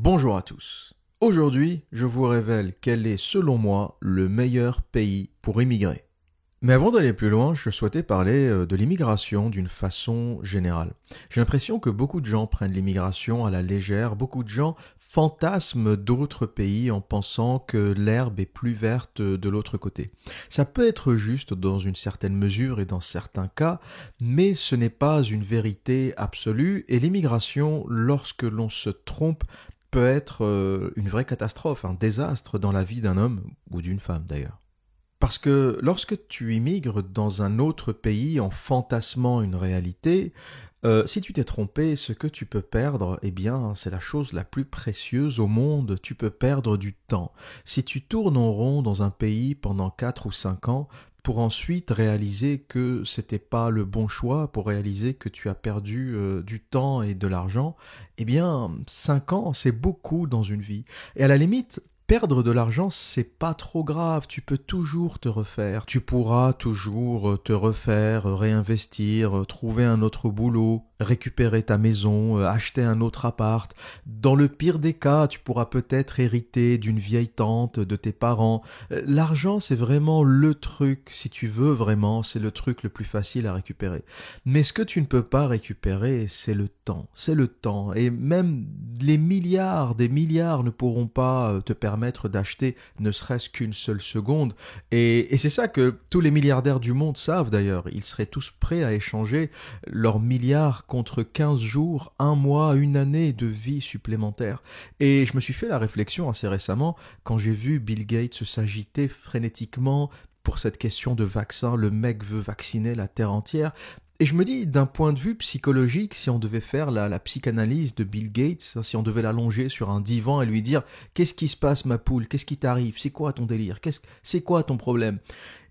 Bonjour à tous. Aujourd'hui, je vous révèle quel est, selon moi, le meilleur pays pour immigrer. Mais avant d'aller plus loin, je souhaitais parler de l'immigration d'une façon générale. J'ai l'impression que beaucoup de gens prennent l'immigration à la légère, beaucoup de gens fantasment d'autres pays en pensant que l'herbe est plus verte de l'autre côté. Ça peut être juste dans une certaine mesure et dans certains cas, mais ce n'est pas une vérité absolue et l'immigration, lorsque l'on se trompe, peut être une vraie catastrophe, un désastre dans la vie d'un homme ou d'une femme d'ailleurs. Parce que lorsque tu immigres dans un autre pays en fantasmant une réalité, si tu t'es trompé, ce que tu peux perdre, eh bien, c'est la chose la plus précieuse au monde. Tu peux perdre du temps. Si tu tournes en rond dans un pays pendant 4 ou 5 ans, pour ensuite réaliser que c'était pas le bon choix, pour réaliser que tu as perdu du temps et de l'argent, eh bien, 5 ans, c'est beaucoup dans une vie. Et à la limite, perdre de l'argent, c'est pas trop grave, tu peux toujours te refaire, tu pourras toujours te refaire, réinvestir, trouver un autre boulot, récupérer ta maison, acheter un autre appart. Dans le pire des cas, tu pourras peut-être hériter d'une vieille tante, de tes parents. L'argent, c'est vraiment le truc, si tu veux vraiment, c'est le truc le plus facile à récupérer. Mais ce que tu ne peux pas récupérer, c'est le temps. C'est le temps. Et même les milliards, des milliards ne pourront pas te permettre d'acheter ne serait-ce qu'une seule seconde. Et c'est ça que tous les milliardaires du monde savent d'ailleurs. Ils seraient tous prêts à échanger leurs milliards contre 15 jours, un mois, une année de vie supplémentaire. Et je me suis fait la réflexion assez récemment quand j'ai vu Bill Gates s'agiter frénétiquement pour cette question de vaccin. Le mec veut vacciner la Terre entière. Et je me dis, d'un point de vue psychologique, si on devait faire la psychanalyse de Bill Gates, si on devait l'allonger sur un divan et lui dire « Qu'est-ce qui se passe, ma poule? Qu'est-ce qui t'arrive? C'est quoi ton délire? C'est quoi ton problème ?»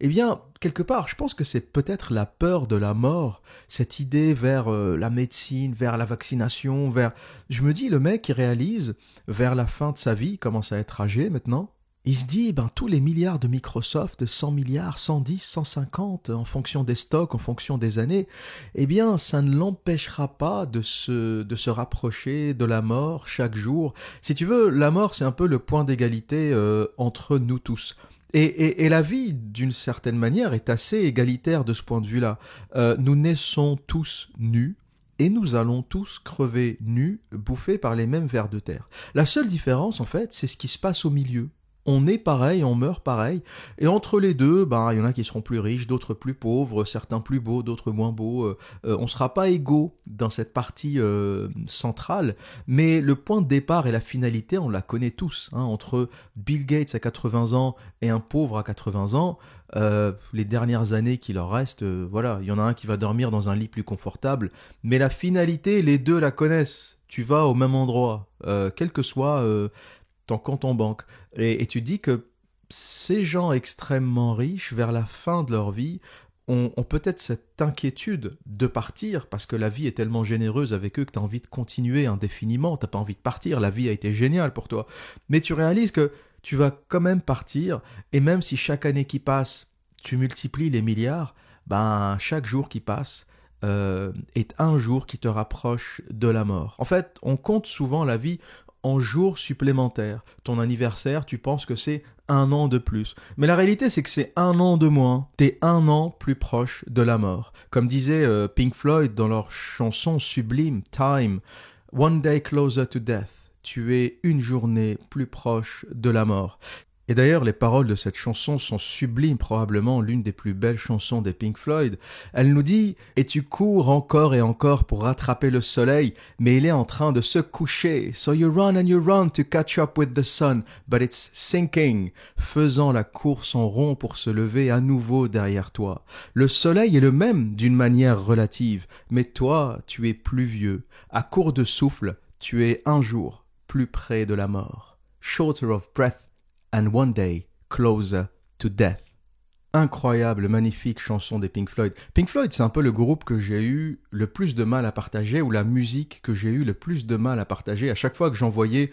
Eh bien, quelque part, je pense que c'est peut-être la peur de la mort, cette idée vers la médecine, vers la vaccination, vers... Je me dis, le mec, il réalise, vers la fin de sa vie, il commence à être âgé maintenant, il se dit, tous les milliards de Microsoft, 100 milliards, 110, 150, en fonction des stocks, en fonction des années, eh bien, ça ne l'empêchera pas de se rapprocher de la mort chaque jour. Si tu veux, la mort, c'est un peu le point d'égalité entre nous tous. Et la vie, d'une certaine manière, est assez égalitaire de ce point de vue-là. Nous naissons tous nus, et nous allons tous crever nus, bouffés par les mêmes vers de terre. La seule différence, en fait, c'est ce qui se passe au milieu. On est pareil, on meurt pareil, et entre les deux, il y en a qui seront plus riches, d'autres plus pauvres, certains plus beaux, d'autres moins beaux. On ne sera pas égaux dans cette partie centrale, mais le point de départ et la finalité, on la connaît tous. Entre Bill Gates à 80 ans et un pauvre à 80 ans, les dernières années qui leur restent, il y en a un qui va dormir dans un lit plus confortable, mais la finalité, les deux la connaissent. Tu vas au même endroit, quel que soit ton compte en banque. Et tu dis que ces gens extrêmement riches, vers la fin de leur vie, ont peut-être cette inquiétude de partir parce que la vie est tellement généreuse avec eux que tu as envie de continuer indéfiniment, tu n'as pas envie de partir, la vie a été géniale pour toi. Mais tu réalises que tu vas quand même partir et même si chaque année qui passe, tu multiplies les milliards, chaque jour qui passe est un jour qui te rapproche de la mort. En fait, on compte souvent la vie en jours supplémentaires. Ton anniversaire, tu penses que c'est un an de plus. Mais la réalité, c'est que c'est un an de moins. T'es un an plus proche de la mort. Comme disait Pink Floyd dans leur chanson sublime, Time, One day closer to death. Tu es une journée plus proche de la mort. Et d'ailleurs, les paroles de cette chanson sont sublimes, probablement l'une des plus belles chansons des Pink Floyd. Elle nous dit « Et tu cours encore et encore pour rattraper le soleil, mais il est en train de se coucher. So you run to catch up with the sun, but it's sinking. » Faisant la course en rond pour se lever à nouveau derrière toi. Le soleil est le même d'une manière relative, mais toi, tu es plus vieux. À court de souffle, tu es un jour plus près de la mort. Shorter of breath, and one day closer to death. Incroyable, magnifique chanson des Pink Floyd. Pink Floyd, c'est un peu le groupe que j'ai eu le plus de mal à partager, ou la musique que j'ai eu le plus de mal à partager. À chaque fois que j'envoyais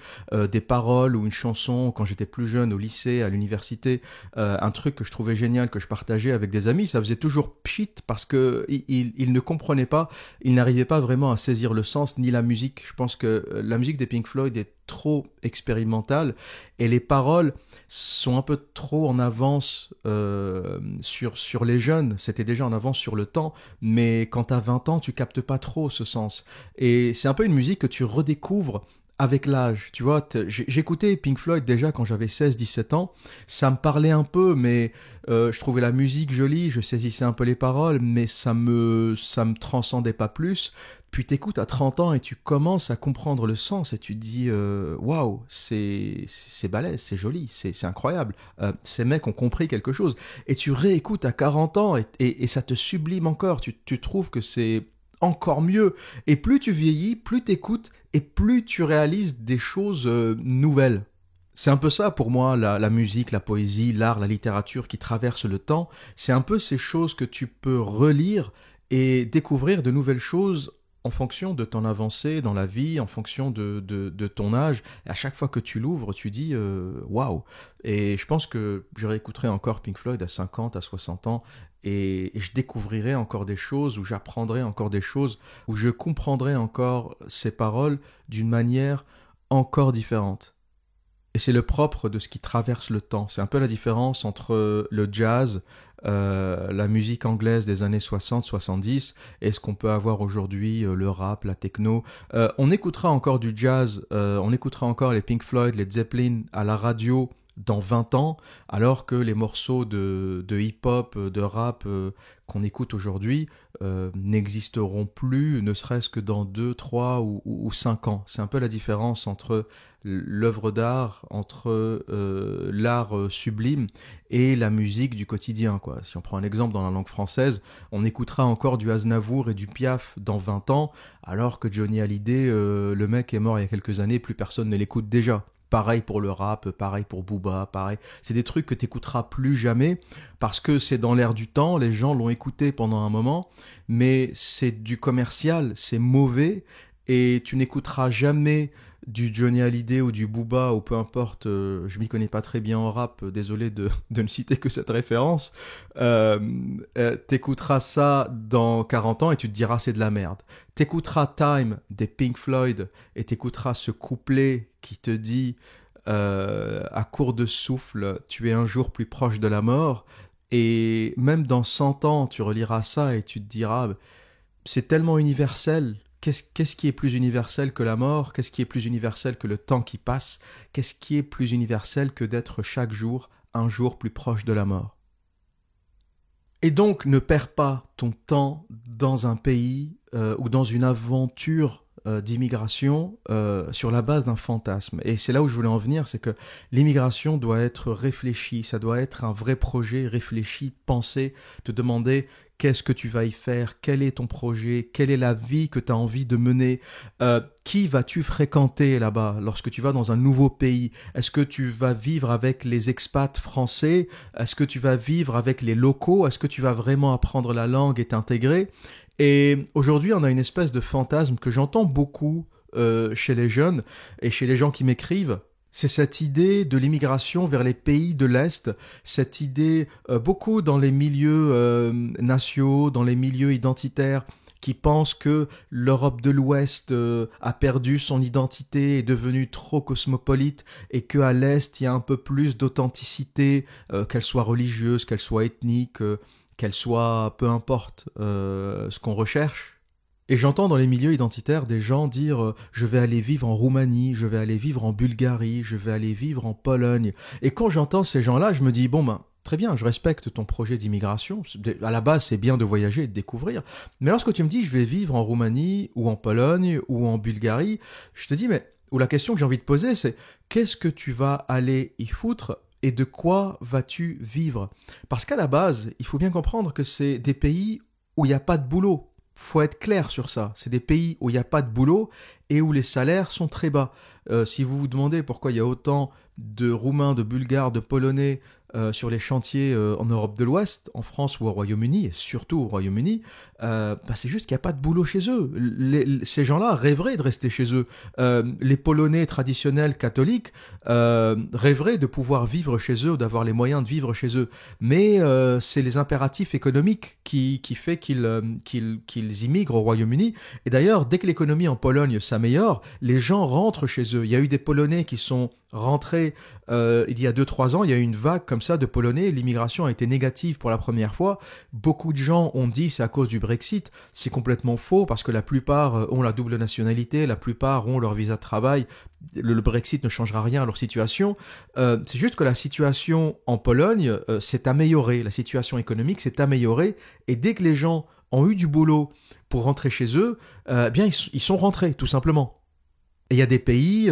des paroles ou une chanson, quand j'étais plus jeune, au lycée, à l'université, un truc que je trouvais génial, que je partageais avec des amis, ça faisait toujours pchit, parce que ils ne comprenaient pas, ils n'arrivaient pas vraiment à saisir le sens, ni la musique. Je pense que la musique des Pink Floyd est trop expérimental et les paroles sont un peu trop en avance sur les jeunes. C'était déjà en avance sur le temps, mais quand t'as 20 ans, tu captes pas trop ce sens. Et c'est un peu une musique que tu redécouvres avec l'âge, tu vois, j'écoutais Pink Floyd déjà quand j'avais 16-17 ans, ça me parlait un peu, mais je trouvais la musique jolie, je saisissais un peu les paroles, mais ça me transcendait pas plus. Puis t'écoutes à 30 ans et tu commences à comprendre le sens et tu te dis waouh, c'est balèze, c'est joli, c'est incroyable. Ces mecs ont compris quelque chose. Et tu réécoutes à 40 ans et ça te sublime encore. Tu trouves que c'est encore mieux. Et plus tu vieillis, plus t'écoutes et plus tu réalises des choses nouvelles. C'est un peu ça pour moi, la musique, la poésie, l'art, la littérature qui traverse le temps. C'est un peu ces choses que tu peux relire et découvrir de nouvelles choses en fonction de ton avancée dans la vie, en fonction de ton âge. Et à chaque fois que tu l'ouvres, tu dis waouh. Et je pense que je réécouterai encore Pink Floyd à 50, à 60 ans et je découvrirai encore des choses, où j'apprendrai encore des choses, où je comprendrai encore ces paroles d'une manière encore différente. Et c'est le propre de ce qui traverse le temps. C'est un peu la différence entre le jazz, la musique anglaise des années 60-70 et ce qu'on peut avoir aujourd'hui, le rap, la techno. On écoutera encore du jazz, on écoutera encore les Pink Floyd, les Zeppelin à la radio dans 20 ans, alors que les morceaux de hip-hop, de rap qu'on écoute aujourd'hui n'existeront plus, ne serait-ce que dans 2, 3 ou 5 ans. C'est un peu la différence entre l'œuvre d'art, entre l'art sublime et la musique du quotidien, quoi. Si on prend un exemple dans la langue française, on écoutera encore du Aznavour et du Piaf dans 20 ans, alors que Johnny Hallyday, le mec est mort il y a quelques années, plus personne ne l'écoute déjà. Pareil pour le rap, pareil pour Booba, pareil. C'est des trucs que t'écouteras plus jamais parce que c'est dans l'air du temps, les gens l'ont écouté pendant un moment, mais c'est du commercial, c'est mauvais et tu n'écouteras jamais du Johnny Hallyday ou du Booba ou peu importe, je m'y connais pas très bien en rap, désolé de ne citer que cette référence, t'écouteras ça dans 40 ans et tu te diras c'est de la merde. T'écouteras Time des Pink Floyd et t'écouteras ce couplet qui te dit à court de souffle, tu es un jour plus proche de la mort, et même dans 100 ans tu reliras ça et tu te diras c'est tellement universel. Qu'est-ce qui est plus universel que la mort? Qu'est-ce qui est plus universel que le temps qui passe? Qu'est-ce qui est plus universel que d'être chaque jour un jour plus proche de la mort? Et donc, ne perds pas ton temps dans un pays ou dans une aventure d'immigration sur la base d'un fantasme. Et c'est là où je voulais en venir, c'est que l'immigration doit être réfléchie, ça doit être un vrai projet réfléchi, pensé, te demander qu'est-ce que tu vas y faire, quel est ton projet, quelle est la vie que tu as envie de mener, qui vas-tu fréquenter là-bas lorsque tu vas dans un nouveau pays? Est-ce que tu vas vivre avec les expats français? Est-ce que tu vas vivre avec les locaux? Est-ce que tu vas vraiment apprendre la langue et t'intégrer? Et aujourd'hui, on a une espèce de fantasme que j'entends beaucoup chez les jeunes et chez les gens qui m'écrivent. C'est cette idée de l'immigration vers les pays de l'Est, cette idée beaucoup dans les milieux nationaux, dans les milieux identitaires, qui pensent que l'Europe de l'Ouest a perdu son identité, est devenue trop cosmopolite et qu'à l'Est, il y a un peu plus d'authenticité, qu'elle soit religieuse, qu'elle soit ethnique, qu'elle soit peu importe ce qu'on recherche. Et j'entends dans les milieux identitaires des gens dire je vais aller vivre en Roumanie, je vais aller vivre en Bulgarie, je vais aller vivre en Pologne. Et quand j'entends ces gens-là, je me dis bon ben très bien, je respecte ton projet d'immigration. À la base, c'est bien de voyager et de découvrir. Mais lorsque tu me dis je vais vivre en Roumanie ou en Pologne ou en Bulgarie, je te dis mais ou la question que j'ai envie de poser c'est qu'est-ce que tu vas aller y foutre et de quoi vas-tu vivre? Parce qu'à la base, il faut bien comprendre que c'est des pays où il n'y a pas de boulot. Faut être clair sur ça. C'est des pays où il n'y a pas de boulot et où les salaires sont très bas. Si vous vous demandez pourquoi il y a autant de Roumains, de Bulgares, de Polonais sur les chantiers en Europe de l'Ouest, en France ou au Royaume-Uni, et surtout au Royaume-Uni, c'est juste qu'il n'y a pas de boulot chez eux. Ces gens-là rêveraient de rester chez eux. Les Polonais traditionnels catholiques rêveraient de pouvoir vivre chez eux, d'avoir les moyens de vivre chez eux. Mais c'est les impératifs économiques qui fait qu'ils immigrent au Royaume-Uni. Et d'ailleurs, dès que l'économie en Pologne s'améliore, les gens rentrent chez eux. Il y a eu des Polonais qui sont rentrés il y a 2-3 ans. Il y a eu une vague comme ça de Polonais. L'immigration a été négative pour la première fois. Beaucoup de gens ont dit c'est à cause du Brexit. C'est complètement faux parce que la plupart ont la double nationalité, la plupart ont leur visa de travail. Le Brexit ne changera rien à leur situation. C'est juste que la situation en Pologne s'est améliorée. La situation économique s'est améliorée. Et dès que les gens ont eu du boulot pour rentrer chez eux, ils sont rentrés, tout simplement. Et il y a des pays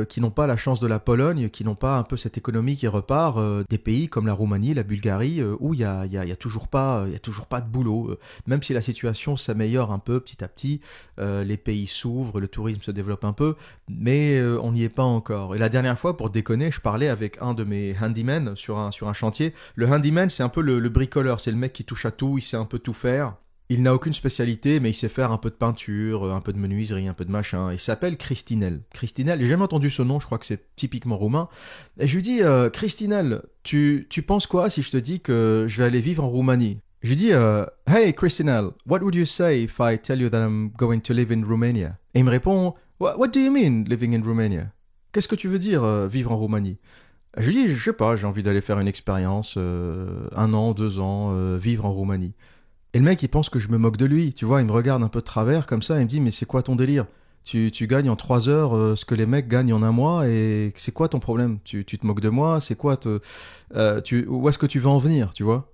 qui n'ont pas la chance de la Pologne, qui n'ont pas un peu cette économie qui repart, des pays comme la Roumanie, la Bulgarie, où il y a toujours pas de boulot. Même si la situation s'améliore un peu petit à petit, les pays s'ouvrent, le tourisme se développe un peu, mais on n'y est pas encore. Et la dernière fois, pour déconner, je parlais avec un de mes handymen sur un chantier. Le handyman, c'est un peu le bricoleur, c'est le mec qui touche à tout, il sait un peu tout faire. Il n'a aucune spécialité, mais il sait faire un peu de peinture, un peu de menuiserie, un peu de machin. Il s'appelle Christinel. Christinel, j'ai jamais entendu ce nom, je crois que c'est typiquement roumain. Et je lui dis, Christinel, tu penses quoi si je te dis que je vais aller vivre en Roumanie? Je lui dis, Hey Christinel, what would you say if I tell you that I'm going to live in Romania? Et il me répond, What do you mean living in Romania? Qu'est-ce que tu veux dire vivre en Roumanie? Je lui dis, je sais pas, j'ai envie d'aller faire une expérience, 1 an, 2 ans, vivre en Roumanie. Et le mec, il pense que je me moque de lui, tu vois, il me regarde un peu de travers comme ça, il me dit, mais c'est quoi ton délire? Tu gagnes en 3 heures ce que les mecs gagnent en 1 mois, et c'est quoi ton problème? Tu te moques de moi? C'est quoi où est-ce que tu veux en venir, tu vois?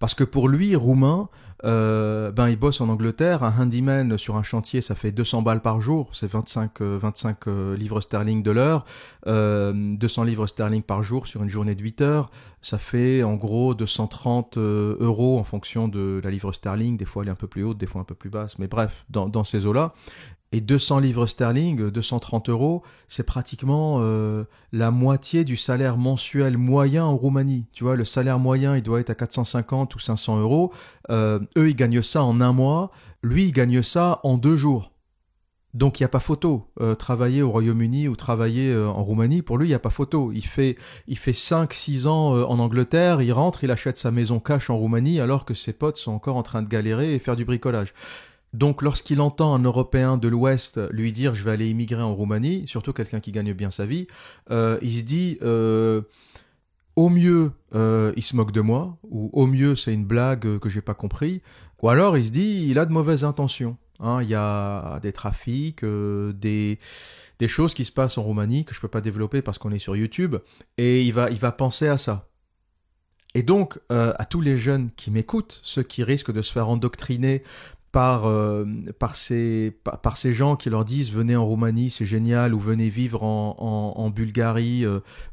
Parce que pour lui, roumain, il bosse en Angleterre, un handyman sur un chantier, ça fait 200 balles par jour, c'est 25 livres sterling de l'heure, 200 livres sterling par jour sur une journée de 8 heures, ça fait en gros 230 euros en fonction de la livre sterling, des fois elle est un peu plus haute, des fois un peu plus basse, mais bref, dans ces eaux-là. Et 200 livres sterling, 230 euros, c'est pratiquement la moitié du salaire mensuel moyen en Roumanie. Tu vois, le salaire moyen, il doit être à 450 ou 500 euros. Eux, ils gagnent ça en 1 mois. Lui, il gagne ça en 2 jours. Donc, il n'y a pas photo. Travailler au Royaume-Uni ou travailler en Roumanie, pour lui, il n'y a pas photo. Il fait 5-6 ans en Angleterre, il rentre, il achète sa maison cash en Roumanie, alors que ses potes sont encore en train de galérer et faire du bricolage. Donc lorsqu'il entend un Européen de l'Ouest lui dire « je vais aller immigrer en Roumanie », surtout quelqu'un qui gagne bien sa vie, il se dit au mieux il se moque de moi, ou au mieux c'est une blague que j'ai pas compris, ou alors il se dit il a de mauvaises intentions. Hein, il y a des trafics, des choses qui se passent en Roumanie que je peux pas développer parce qu'on est sur YouTube, et il va penser à ça. Et donc, à tous les jeunes qui m'écoutent, ceux qui risquent de se faire endoctriner par ces gens qui leur disent venez en Roumanie, c'est génial, ou venez vivre en Bulgarie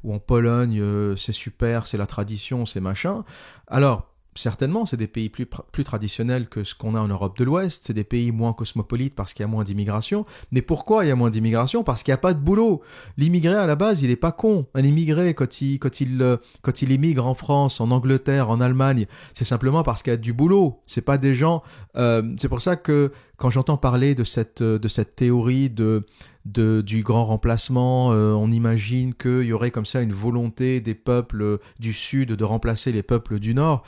ou en Pologne, c'est super, c'est la tradition, c'est machin. Alors, certainement, c'est des pays plus traditionnels que ce qu'on a en Europe de l'Ouest, c'est des pays moins cosmopolites parce qu'il y a moins d'immigration. Mais pourquoi il y a moins d'immigration? Parce qu'il n'y a pas de boulot. L'immigré, à la base, il n'est pas con. Un immigré, quand il immigre en France, en Angleterre, en Allemagne, c'est simplement parce qu'il y a du boulot. C'est pas des gens... c'est pour ça que quand j'entends parler de cette théorie du grand remplacement, on imagine qu'il y aurait comme ça une volonté des peuples du Sud de remplacer les peuples du Nord.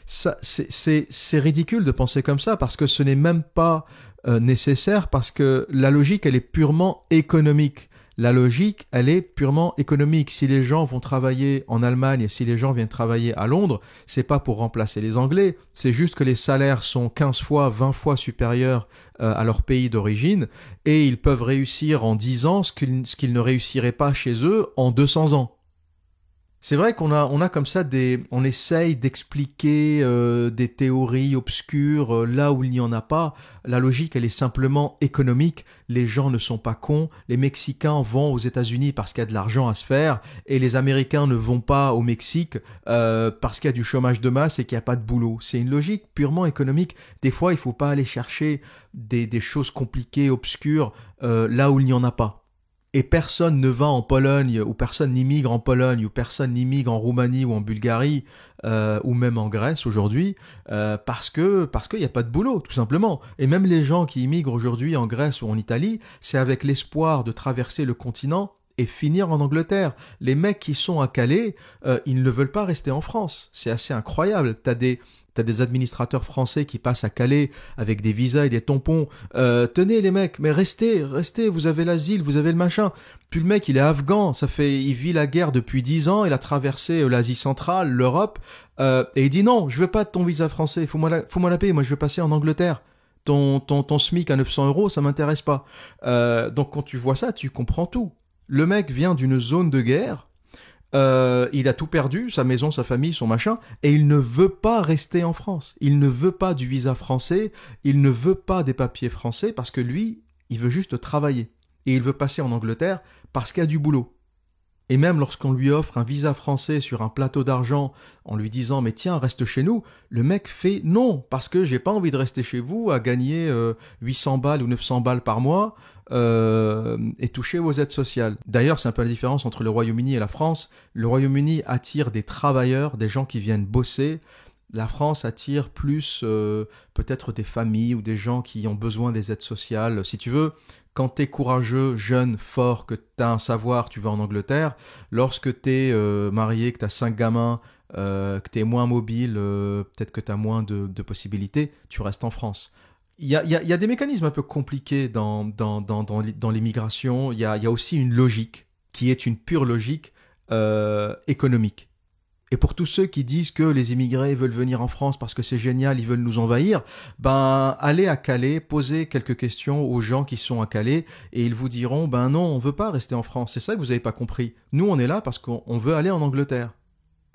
C'est ridicule de penser comme ça parce que ce n'est même pas nécessaire, parce que la logique, elle est purement économique. La logique, elle est purement économique. Si les gens vont travailler en Allemagne et si les gens viennent travailler à Londres, c'est pas pour remplacer les Anglais, c'est juste que les salaires sont 15 fois, 20 fois supérieurs à leur pays d'origine, et ils peuvent réussir en 10 ans ce qu'ils ne réussiraient pas chez eux en 200 ans. C'est vrai qu'on a comme ça on essaye d'expliquer des théories obscures là où il n'y en a pas. La logique, elle est simplement économique. Les gens ne sont pas cons. Les Mexicains vont aux États-Unis parce qu'il y a de l'argent à se faire, et les Américains ne vont pas au Mexique parce qu'il y a du chômage de masse et qu'il n'y a pas de boulot. C'est une logique purement économique. Des fois, il faut pas aller chercher des choses compliquées, obscures là où il n'y en a pas. et personne ne va en Pologne, ou personne n'immigre en Pologne, ou personne n'immigre en Roumanie ou en Bulgarie, ou même en Grèce aujourd'hui, parce qu'il n'y a pas de boulot, tout simplement. Et même les gens qui immigrent aujourd'hui en Grèce ou en Italie, c'est avec l'espoir de traverser le continent et finir en Angleterre. Les mecs qui sont à Calais, ils ne veulent pas rester en France. C'est assez incroyable. T'as des administrateurs français qui passent à Calais avec des visas et des tampons. Tenez les mecs, mais restez, vous avez l'asile, vous avez le machin. Puis le mec, il est afghan, il vit la guerre depuis 10 ans, il a traversé l'Asie centrale, l'Europe, et il dit non, je veux pas de ton visa français, faut moi la payer, moi je veux passer en Angleterre. Ton SMIC à 900 euros, ça m'intéresse pas. Donc quand tu vois ça, tu comprends tout. Le mec vient d'une zone de guerre, il a tout perdu, sa maison, sa famille, son machin, et il ne veut pas rester en France. Il ne veut pas du visa français, il ne veut pas des papiers français, parce que lui, il veut juste travailler. Et il veut passer en Angleterre parce qu'il y a du boulot. Et même lorsqu'on lui offre un visa français sur un plateau d'argent en lui disant « mais tiens, reste chez nous », le mec fait « non, parce que j'ai pas envie de rester chez vous à gagner 800 balles ou 900 balles par mois et toucher vos aides sociales ». D'ailleurs, c'est un peu la différence entre le Royaume-Uni et la France. Le Royaume-Uni attire des travailleurs, des gens qui viennent bosser. La France attire plus peut-être des familles ou des gens qui ont besoin des aides sociales. Si tu veux, quand t'es courageux, jeune, fort, que t'as un savoir, tu vas en Angleterre. Lorsque t'es marié, que t'as 5 gamins, que t'es moins mobile, peut-être que t'as moins de possibilités, tu restes en France. Il y a des mécanismes un peu compliqués dans l'immigration. Il y a aussi une logique, qui est une pure logique économique. Et pour tous ceux qui disent que les immigrés veulent venir en France parce que c'est génial, ils veulent nous envahir, ben allez à Calais, posez quelques questions aux gens qui sont à Calais et ils vous diront ben non, on veut pas rester en France. C'est ça que vous avez pas compris. Nous on est là parce qu'on veut aller en Angleterre.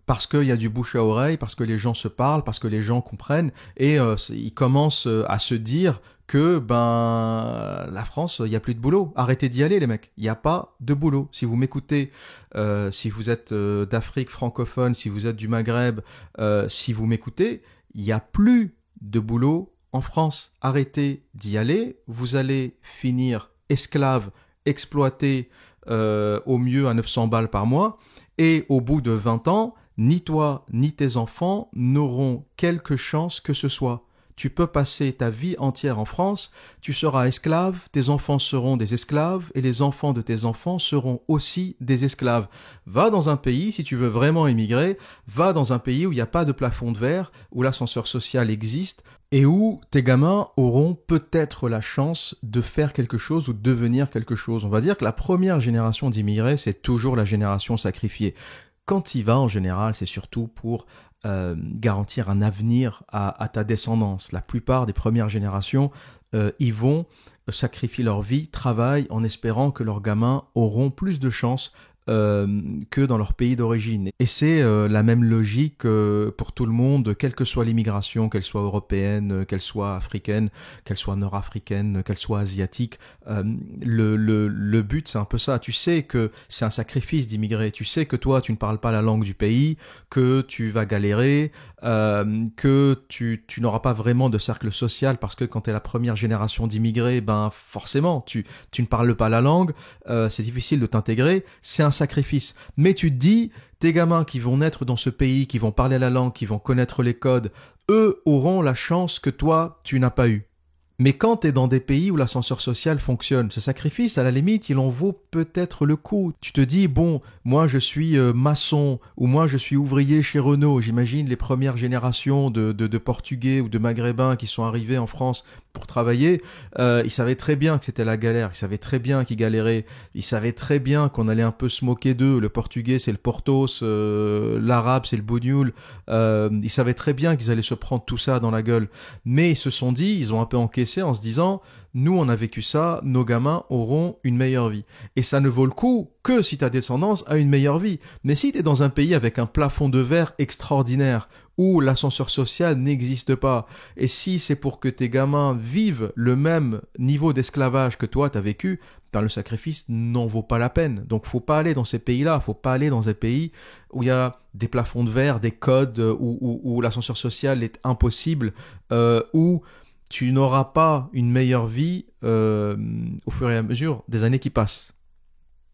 Parce qu'il y a du bouche à oreille, parce que les gens se parlent, parce que les gens comprennent et ils commencent à se dire que la France, il n'y a plus de boulot. Arrêtez d'y aller les mecs, il n'y a pas de boulot. Si vous m'écoutez, si vous êtes d'Afrique francophone, si vous êtes du Maghreb, si vous m'écoutez, il n'y a plus de boulot en France. Arrêtez d'y aller, vous allez finir esclave, exploité au mieux à 900 balles par mois et au bout de 20 ans, ni toi ni tes enfants n'auront quelque chance que ce soit. Tu peux passer ta vie entière en France, tu seras esclave, tes enfants seront des esclaves et les enfants de tes enfants seront aussi des esclaves. Va dans un pays, si tu veux vraiment émigrer, va dans un pays où il n'y a pas de plafond de verre, où l'ascenseur social existe et où tes gamins auront peut-être la chance de faire quelque chose ou de devenir quelque chose. On va dire que la première génération d'immigrés, c'est toujours la génération sacrifiée. Quand tu y vas, en général, c'est surtout pour garantir un avenir à ta descendance. La plupart des premières générations, ils vont sacrifier leur vie, travaillent en espérant que leurs gamins auront plus de chances que dans leur pays d'origine. Et c'est la même logique pour tout le monde, quelle que soit l'immigration, qu'elle soit européenne, qu'elle soit africaine, qu'elle soit nord-africaine, qu'elle soit asiatique. Le but, c'est un peu ça. Tu sais que c'est un sacrifice d'immigrer. Tu sais que toi, tu ne parles pas la langue du pays, que tu vas galérer, que tu n'auras pas vraiment de cercle social parce que quand tu es la première génération d'immigrés, forcément, tu ne parles pas la langue, c'est difficile de t'intégrer. C'est un sacrifice. Mais tu te dis, tes gamins qui vont naître dans ce pays, qui vont parler la langue, qui vont connaître les codes, eux auront la chance que toi, tu n'as pas eu. Mais quand tu es dans des pays où l'ascenseur social fonctionne, ce sacrifice, à la limite, il en vaut peut-être le coup. Tu te dis, bon, moi je suis maçon, ou moi je suis ouvrier chez Renault. J'imagine les premières générations de Portugais ou de Maghrébins qui sont arrivés en France pour travailler. Ils savaient très bien que c'était la galère, ils savaient très bien qu'ils galéraient, ils savaient très bien qu'on allait un peu se moquer d'eux. Le portugais, c'est le Portos, l'arabe, c'est le Bougnoul. Ils savaient très bien qu'ils allaient se prendre tout ça dans la gueule. Mais ils se sont dit, ils ont un peu encaissé en se disant nous on a vécu ça, nos gamins auront une meilleure vie. Et ça ne vaut le coup que si ta descendance a une meilleure vie. Mais si tu es dans un pays avec un plafond de verre extraordinaire, où l'ascenseur social n'existe pas, et si c'est pour que tes gamins vivent le même niveau d'esclavage que toi t'as vécu, le sacrifice n'en vaut pas la peine. Donc faut pas aller dans ces pays-là, faut pas aller dans des pays où il y a des plafonds de verre, des codes, où l'ascenseur social est impossible, où tu n'auras pas une meilleure vie au fur et à mesure des années qui passent.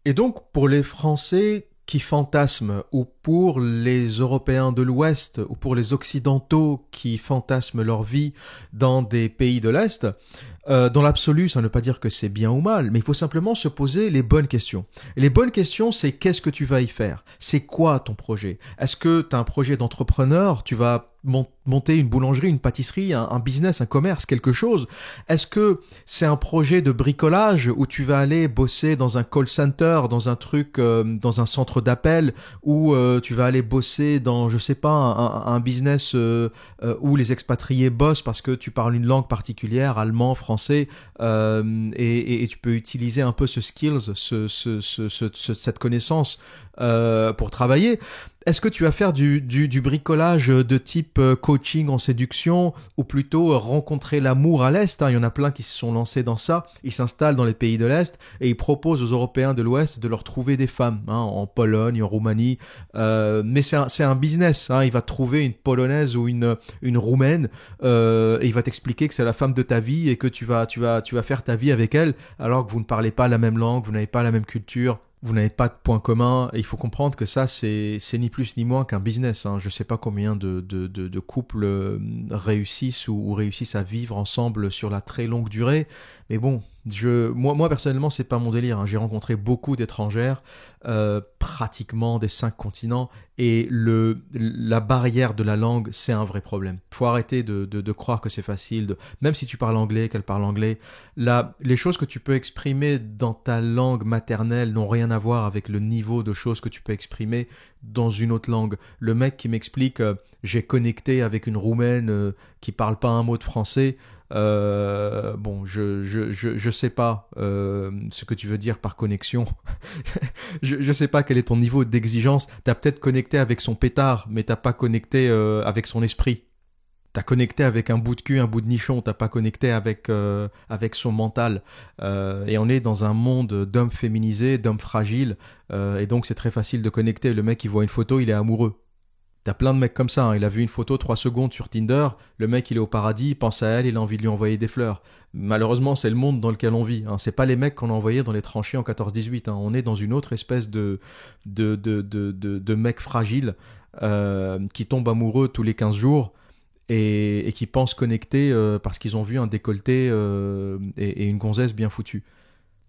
Et donc, pour les Français qui fantasment, ou pour les Européens de l'Ouest, ou pour les Occidentaux qui fantasment leur vie dans des pays de l'Est, dans l'absolu, ça ne veut pas dire que c'est bien ou mal, mais il faut simplement se poser les bonnes questions. Et les bonnes questions, c'est qu'est-ce que tu vas y faire? C'est quoi ton projet? Est-ce que tu as un projet d'entrepreneur? Tu vas monter une boulangerie, une pâtisserie, un business, un commerce, quelque chose? Est-ce que c'est un projet de bricolage où tu vas aller bosser dans un call center, dans un truc, dans un centre d'appel, ou tu vas aller bosser dans, je sais pas, un business où les expatriés bossent parce que tu parles une langue particulière, allemand, français, et tu peux utiliser un peu ce skills, cette connaissance pour travailler. Est-ce que tu vas faire du bricolage de type coaching en séduction, ou plutôt rencontrer l'amour à l'Est? Il y en a plein qui se sont lancés dans ça. Ils s'installent dans les pays de l'Est et ils proposent aux Européens de l'Ouest de leur trouver des femmes, en Pologne, en Roumanie. Mais c'est un business. Il va trouver une Polonaise ou une Roumaine et il va t'expliquer que c'est la femme de ta vie et que tu vas faire ta vie avec elle alors que vous ne parlez pas la même langue, vous n'avez pas la même culture. Vous n'avez pas de points communs, et il faut comprendre que ça, c'est ni plus ni moins qu'un business. Je ne sais pas combien de couples réussissent ou réussissent à vivre ensemble sur la très longue durée, mais bon, moi personnellement, c'est pas mon délire. J'ai rencontré beaucoup d'étrangères, pratiquement des 5 continents, et la barrière de la langue, c'est un vrai problème. Faut arrêter de croire que c'est facile. Même si tu parles anglais, qu'elle parle anglais, les choses que tu peux exprimer dans ta langue maternelle n'ont rien à voir avec le niveau de choses que tu peux exprimer dans une autre langue. Le mec qui m'explique j'ai connecté avec une Roumaine qui parle pas un mot de français. Bon, je sais pas ce que tu veux dire par connexion. je sais pas quel est ton niveau d'exigence. T'as peut-être connecté avec son pétard, mais t'as pas connecté avec son esprit. T'as connecté avec un bout de cul, un bout de nichon. T'as pas connecté avec son mental. Et on est dans un monde d'hommes féminisés, d'hommes fragiles, et donc c'est très facile de connecter. Le mec, il voit une photo, il est amoureux. T'as plein de mecs comme ça, Il a vu une photo 3 secondes sur Tinder, le mec il est au paradis, il pense à elle, il a envie de lui envoyer des fleurs. Malheureusement, c'est le monde dans lequel on vit. C'est pas les mecs qu'on a envoyés dans les tranchées en 14-18. On est dans une autre espèce de mecs fragiles qui tombent amoureux tous les 15 jours et qui pensent connecter parce qu'ils ont vu un décolleté et une gonzesse bien foutue.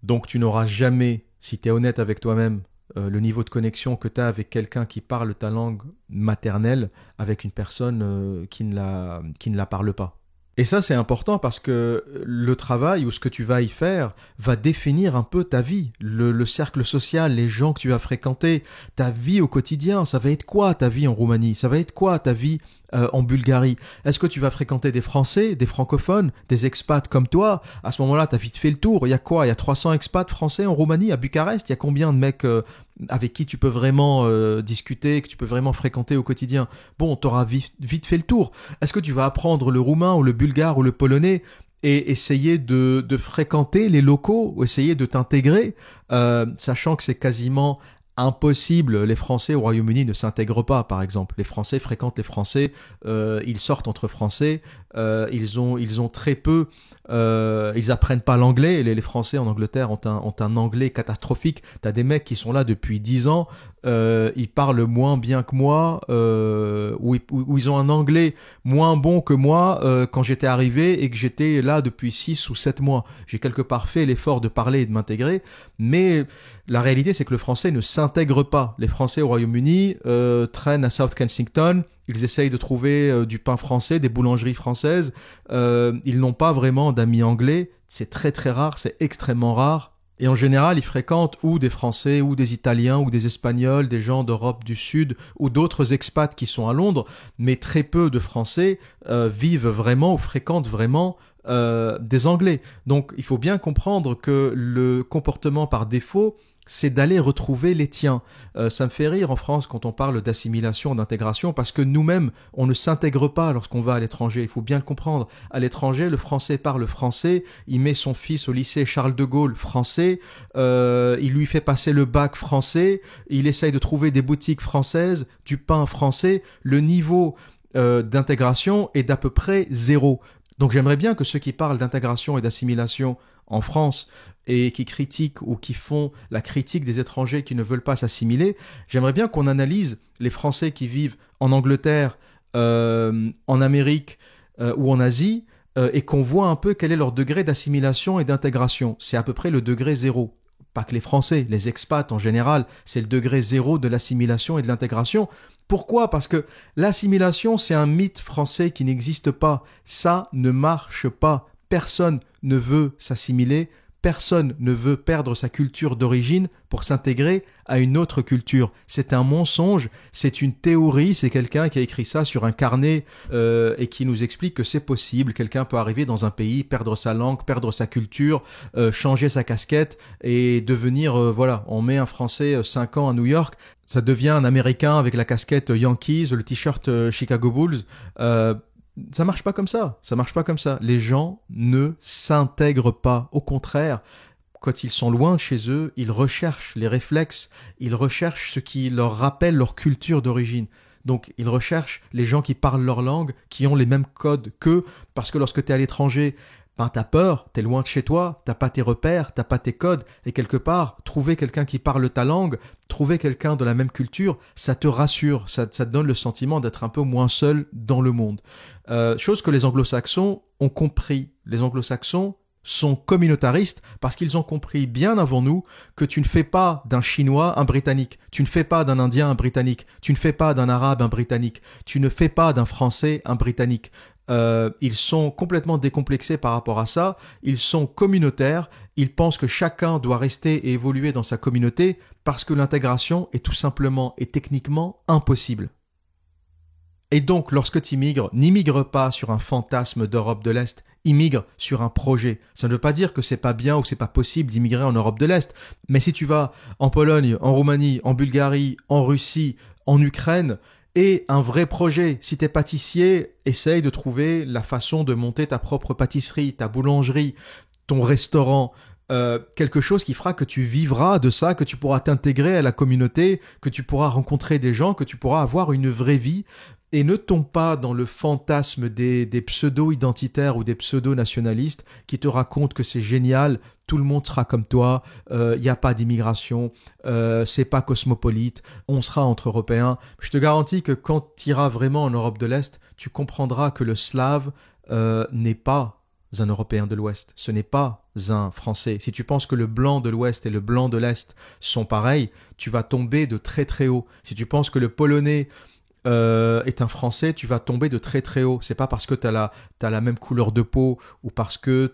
Donc tu n'auras jamais, si t'es honnête avec toi-même, le niveau de connexion que tu as avec quelqu'un qui parle ta langue maternelle avec une personne qui ne la parle pas. Et ça, c'est important parce que le travail ou ce que tu vas y faire va définir un peu ta vie, le cercle social, les gens que tu vas fréquenter, ta vie au quotidien. Ça va être quoi ta vie en Roumanie? Ça va être quoi ta vie en Bulgarie? Est-ce que tu vas fréquenter des Français, des francophones, des expats comme toi? À ce moment-là, tu as vite fait le tour. Il y a quoi? Il y a 300 expats français en Roumanie, à Bucarest. Il y a combien de mecs avec qui tu peux vraiment discuter, que tu peux vraiment fréquenter au quotidien? Bon, tu auras vite fait le tour. Est-ce que tu vas apprendre le roumain ou le bulgare ou le polonais et essayer de fréquenter les locaux ou essayer de t'intégrer, sachant que c'est quasiment impossible. Les Français au Royaume-Uni ne s'intègrent pas, par exemple. Les Français fréquentent les Français, ils sortent entre Français, ils ont très peu, ils apprennent pas l'anglais. Les Français en Angleterre ont un anglais catastrophique. T'as des mecs qui sont là depuis 10 ans, ils parlent moins bien que moi, ou ils ont un anglais moins bon que moi quand j'étais arrivé et que j'étais là depuis 6 ou 7 mois. J'ai quelque part fait l'effort de parler et de m'intégrer, mais la réalité, c'est que le français ne s'intègre pas. Les Français au Royaume-Uni traînent à South Kensington, ils essayent de trouver du pain français, des boulangeries françaises. Ils n'ont pas vraiment d'amis anglais. C'est très très rare, c'est extrêmement rare. Et en général, ils fréquentent ou des Français, ou des Italiens, ou des Espagnols, des gens d'Europe du Sud, ou d'autres expats qui sont à Londres. Mais très peu de Français vivent vraiment ou fréquentent vraiment des Anglais. Donc il faut bien comprendre que le comportement par défaut, c'est d'aller retrouver les tiens. Ça me fait rire en France quand on parle d'assimilation, d'intégration, parce que nous-mêmes, on ne s'intègre pas lorsqu'on va à l'étranger. Il faut bien le comprendre. À l'étranger, le Français parle français, il met son fils au lycée Charles de Gaulle français, il lui fait passer le bac français, il essaye de trouver des boutiques françaises, du pain français. Le niveau d'intégration est d'à peu près 0. Donc j'aimerais bien que ceux qui parlent d'intégration et d'assimilation en France et qui critiquent ou qui font la critique des étrangers qui ne veulent pas s'assimiler, j'aimerais bien qu'on analyse les Français qui vivent en Angleterre, en Amérique ou en Asie, et qu'on voit un peu quel est leur degré d'assimilation et d'intégration. C'est à peu près le degré zéro. Pas que les Français, les expats en général, c'est le degré zéro de l'assimilation et de l'intégration. Pourquoi ? Parce que l'assimilation, c'est un mythe français qui n'existe pas. Ça ne marche pas. Personne ne veut s'assimiler. Personne ne veut perdre sa culture d'origine pour s'intégrer à une autre culture. C'est un mensonge, c'est une théorie, c'est quelqu'un qui a écrit ça sur un carnet et qui nous explique que c'est possible. Quelqu'un peut arriver dans un pays, perdre sa langue, perdre sa culture, changer sa casquette et devenir, on met un Français 5 ans à New York, ça devient un Américain avec la casquette Yankees, le t-shirt Chicago Bulls. Ça marche pas comme ça. Ça marche pas comme ça. Les gens ne s'intègrent pas. Au contraire, quand ils sont loin de chez eux, ils recherchent les réflexes, ils recherchent ce qui leur rappelle leur culture d'origine. Donc, ils recherchent les gens qui parlent leur langue, qui ont les mêmes codes qu'eux, parce que lorsque tu es à l'étranger, t'as peur, t'es loin de chez toi, t'as pas tes repères, t'as pas tes codes, et quelque part, trouver quelqu'un qui parle ta langue, trouver quelqu'un de la même culture, ça te rassure, ça te donne le sentiment d'être un peu moins seul dans le monde. Chose que les anglo-saxons ont compris. Les anglo-saxons sont communautaristes parce qu'ils ont compris bien avant nous que tu ne fais pas d'un Chinois un Britannique, tu ne fais pas d'un Indien un Britannique, tu ne fais pas d'un Arabe un Britannique, tu ne fais pas d'un Français un Britannique. Ils sont complètement décomplexés par rapport à ça, ils sont communautaires, ils pensent que chacun doit rester et évoluer dans sa communauté parce que l'intégration est tout simplement et techniquement impossible. Et donc, lorsque tu immigres, n'immigre pas sur un fantasme d'Europe de l'Est, immigre sur un projet. Ça ne veut pas dire que c'est pas bien ou que c'est pas possible d'immigrer en Europe de l'Est, mais si tu vas en Pologne, en Roumanie, en Bulgarie, en Russie, en Ukraine, et un vrai projet. Si t'es pâtissier, essaye de trouver la façon de monter ta propre pâtisserie, ta boulangerie, ton restaurant, quelque chose qui fera que tu vivras de ça, que tu pourras t'intégrer à la communauté, que tu pourras rencontrer des gens, que tu pourras avoir une vraie vie. Et ne tombe pas dans le fantasme des pseudo-identitaires ou des pseudo-nationalistes qui te racontent que c'est génial, tout le monde sera comme toi, y a pas d'immigration, c'est pas cosmopolite, on sera entre Européens. Je te garantis que quand tu iras vraiment en Europe de l'Est, tu comprendras que le Slave n'est pas un Européen de l'Ouest, ce n'est pas un Français. Si tu penses que le blanc de l'Ouest et le blanc de l'Est sont pareils, tu vas tomber de très très haut. Si tu penses que le Polonais est un Français, tu vas tomber de très très haut. C'est pas parce que t'as la même couleur de peau ou parce que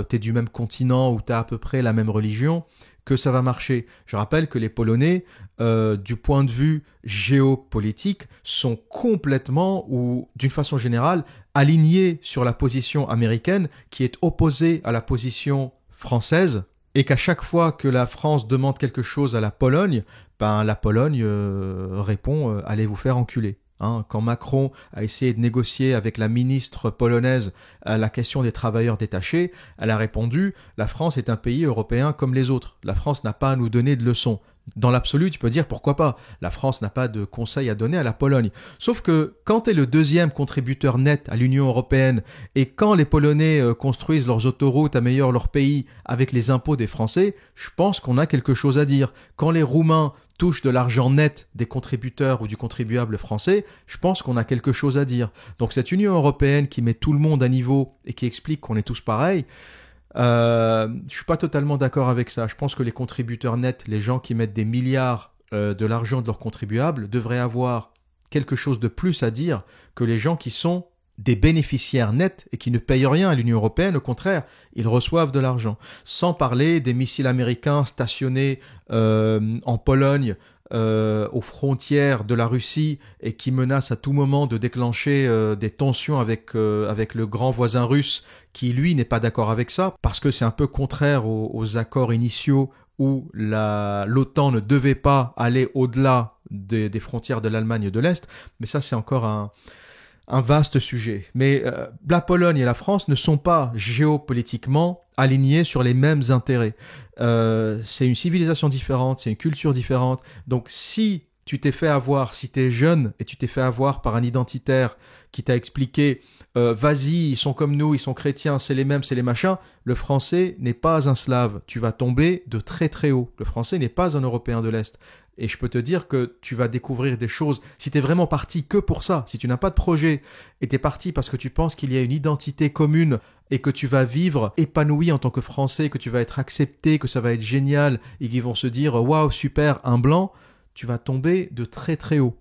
t'es du même continent ou t'as à peu près la même religion que ça va marcher. Je rappelle que les Polonais, du point de vue géopolitique, sont complètement ou d'une façon générale alignés sur la position américaine qui est opposée à la position française. Et qu'à chaque fois que la France demande quelque chose à la Pologne, la Pologne répond « allez vous faire enculer ». Quand Macron a essayé de négocier avec la ministre polonaise la question des travailleurs détachés, elle a répondu « la France est un pays européen comme les autres. La France n'a pas à nous donner de leçons ». Dans l'absolu, tu peux dire pourquoi pas. La France n'a pas de conseils à donner à la Pologne. Sauf que quand tu es le deuxième contributeur net à l'Union européenne et quand les Polonais construisent leurs autoroutes, améliorent leur pays avec les impôts des Français, je pense qu'on a quelque chose à dire. Quand les Roumains touchent de l'argent net des contributeurs ou du contribuable français, je pense qu'on a quelque chose à dire. Donc cette Union européenne qui met tout le monde à niveau et qui explique qu'on est tous pareils, je suis pas totalement d'accord avec ça. Je pense que les contributeurs nets, les gens qui mettent des milliards de l'argent de leurs contribuables, devraient avoir quelque chose de plus à dire que les gens qui sont des bénéficiaires nets et qui ne payent rien à l'Union européenne. Au contraire, ils reçoivent de l'argent. Sans parler des missiles américains stationnés en Pologne, aux frontières de la Russie et qui menacent à tout moment de déclencher des tensions avec le grand voisin russe qui, lui, n'est pas d'accord avec ça parce que c'est un peu contraire aux accords initiaux où l'OTAN ne devait pas aller au-delà des frontières de l'Allemagne de l'Est. Mais ça, c'est encore un vaste sujet. Mais la Pologne et la France ne sont pas géopolitiquement alignés sur les mêmes intérêts. C'est une civilisation différente, c'est une culture différente. Donc si tu t'es fait avoir, si tu es jeune et tu t'es fait avoir par un identitaire qui t'a expliqué vas-y, ils sont comme nous, ils sont chrétiens, c'est les mêmes, c'est les machins, le français n'est pas un slave. Tu vas tomber de très très haut. Le français n'est pas un Européen de l'Est. Et je peux te dire que tu vas découvrir des choses. Si tu es vraiment parti que pour ça, si tu n'as pas de projet et tu es parti parce que tu penses qu'il y a une identité commune et que tu vas vivre épanoui en tant que Français, que tu vas être accepté, que ça va être génial et qu'ils vont se dire waouh, super, un blanc, tu vas tomber de très très haut.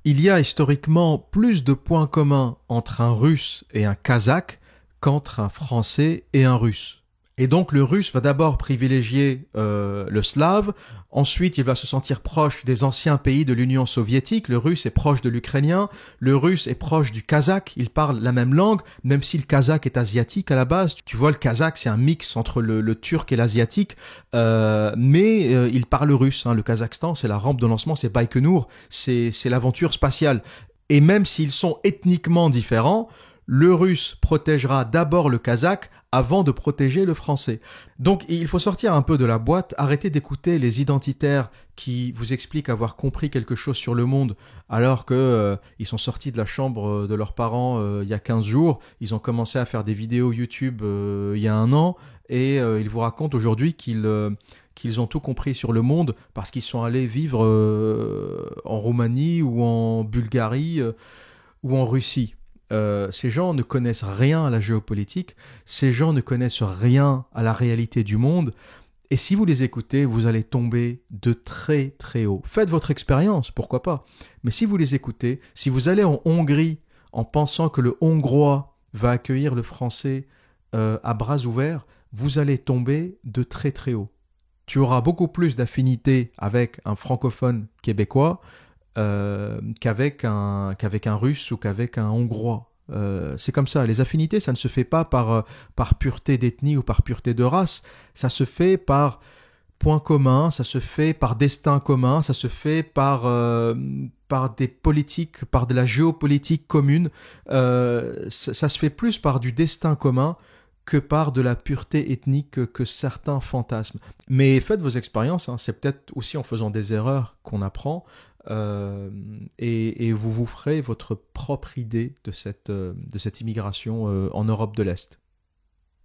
Il y a historiquement plus de points communs entre un Russe et un Kazakh qu'entre un Français et un Russe. Et donc le Russe va d'abord privilégier le Slave, ensuite il va se sentir proche des anciens pays de l'Union soviétique, le Russe est proche de l'Ukrainien, le Russe est proche du Kazakh, ils parlent la même langue, même si le Kazakh est asiatique à la base. Tu vois, le Kazakh c'est un mix entre le Turc et l'Asiatique, mais il parle russe. Le Kazakhstan, c'est la rampe de lancement, c'est Baïkonour, c'est l'aventure spatiale. Et même s'ils sont ethniquement différents, le Russe protégera d'abord le Kazakh avant de protéger le Français. Donc il faut sortir un peu de la boîte, arrêter d'écouter les identitaires qui vous expliquent avoir compris quelque chose sur le monde alors que ils sont sortis de la chambre de leurs parents il y a 15 jours, ils ont commencé à faire des vidéos YouTube il y a un an et ils vous racontent aujourd'hui qu'ils ont tout compris sur le monde parce qu'ils sont allés vivre en Roumanie ou en Bulgarie ou en Russie. Ces gens ne connaissent rien à la géopolitique, ces gens ne connaissent rien à la réalité du monde, et si vous les écoutez, vous allez tomber de très très haut. Faites votre expérience, pourquoi pas, mais si vous les écoutez, si vous allez en Hongrie en pensant que le Hongrois va accueillir le Français à bras ouverts, vous allez tomber de très très haut. Tu auras beaucoup plus d'affinité avec un francophone québécois qu'avec un Russe ou qu'avec un Hongrois. C'est comme ça. Les affinités, ça ne se fait pas par pureté d'ethnie ou par pureté de race. Ça se fait par points communs, ça se fait par destin commun, ça se fait par des politiques, par de la géopolitique commune. Ça se fait plus par du destin commun que par de la pureté ethnique que certains fantasment. Mais faites vos expériences, c'est peut-être aussi en faisant des erreurs qu'on apprend. Et vous ferez votre propre idée de cette immigration en Europe de l'Est.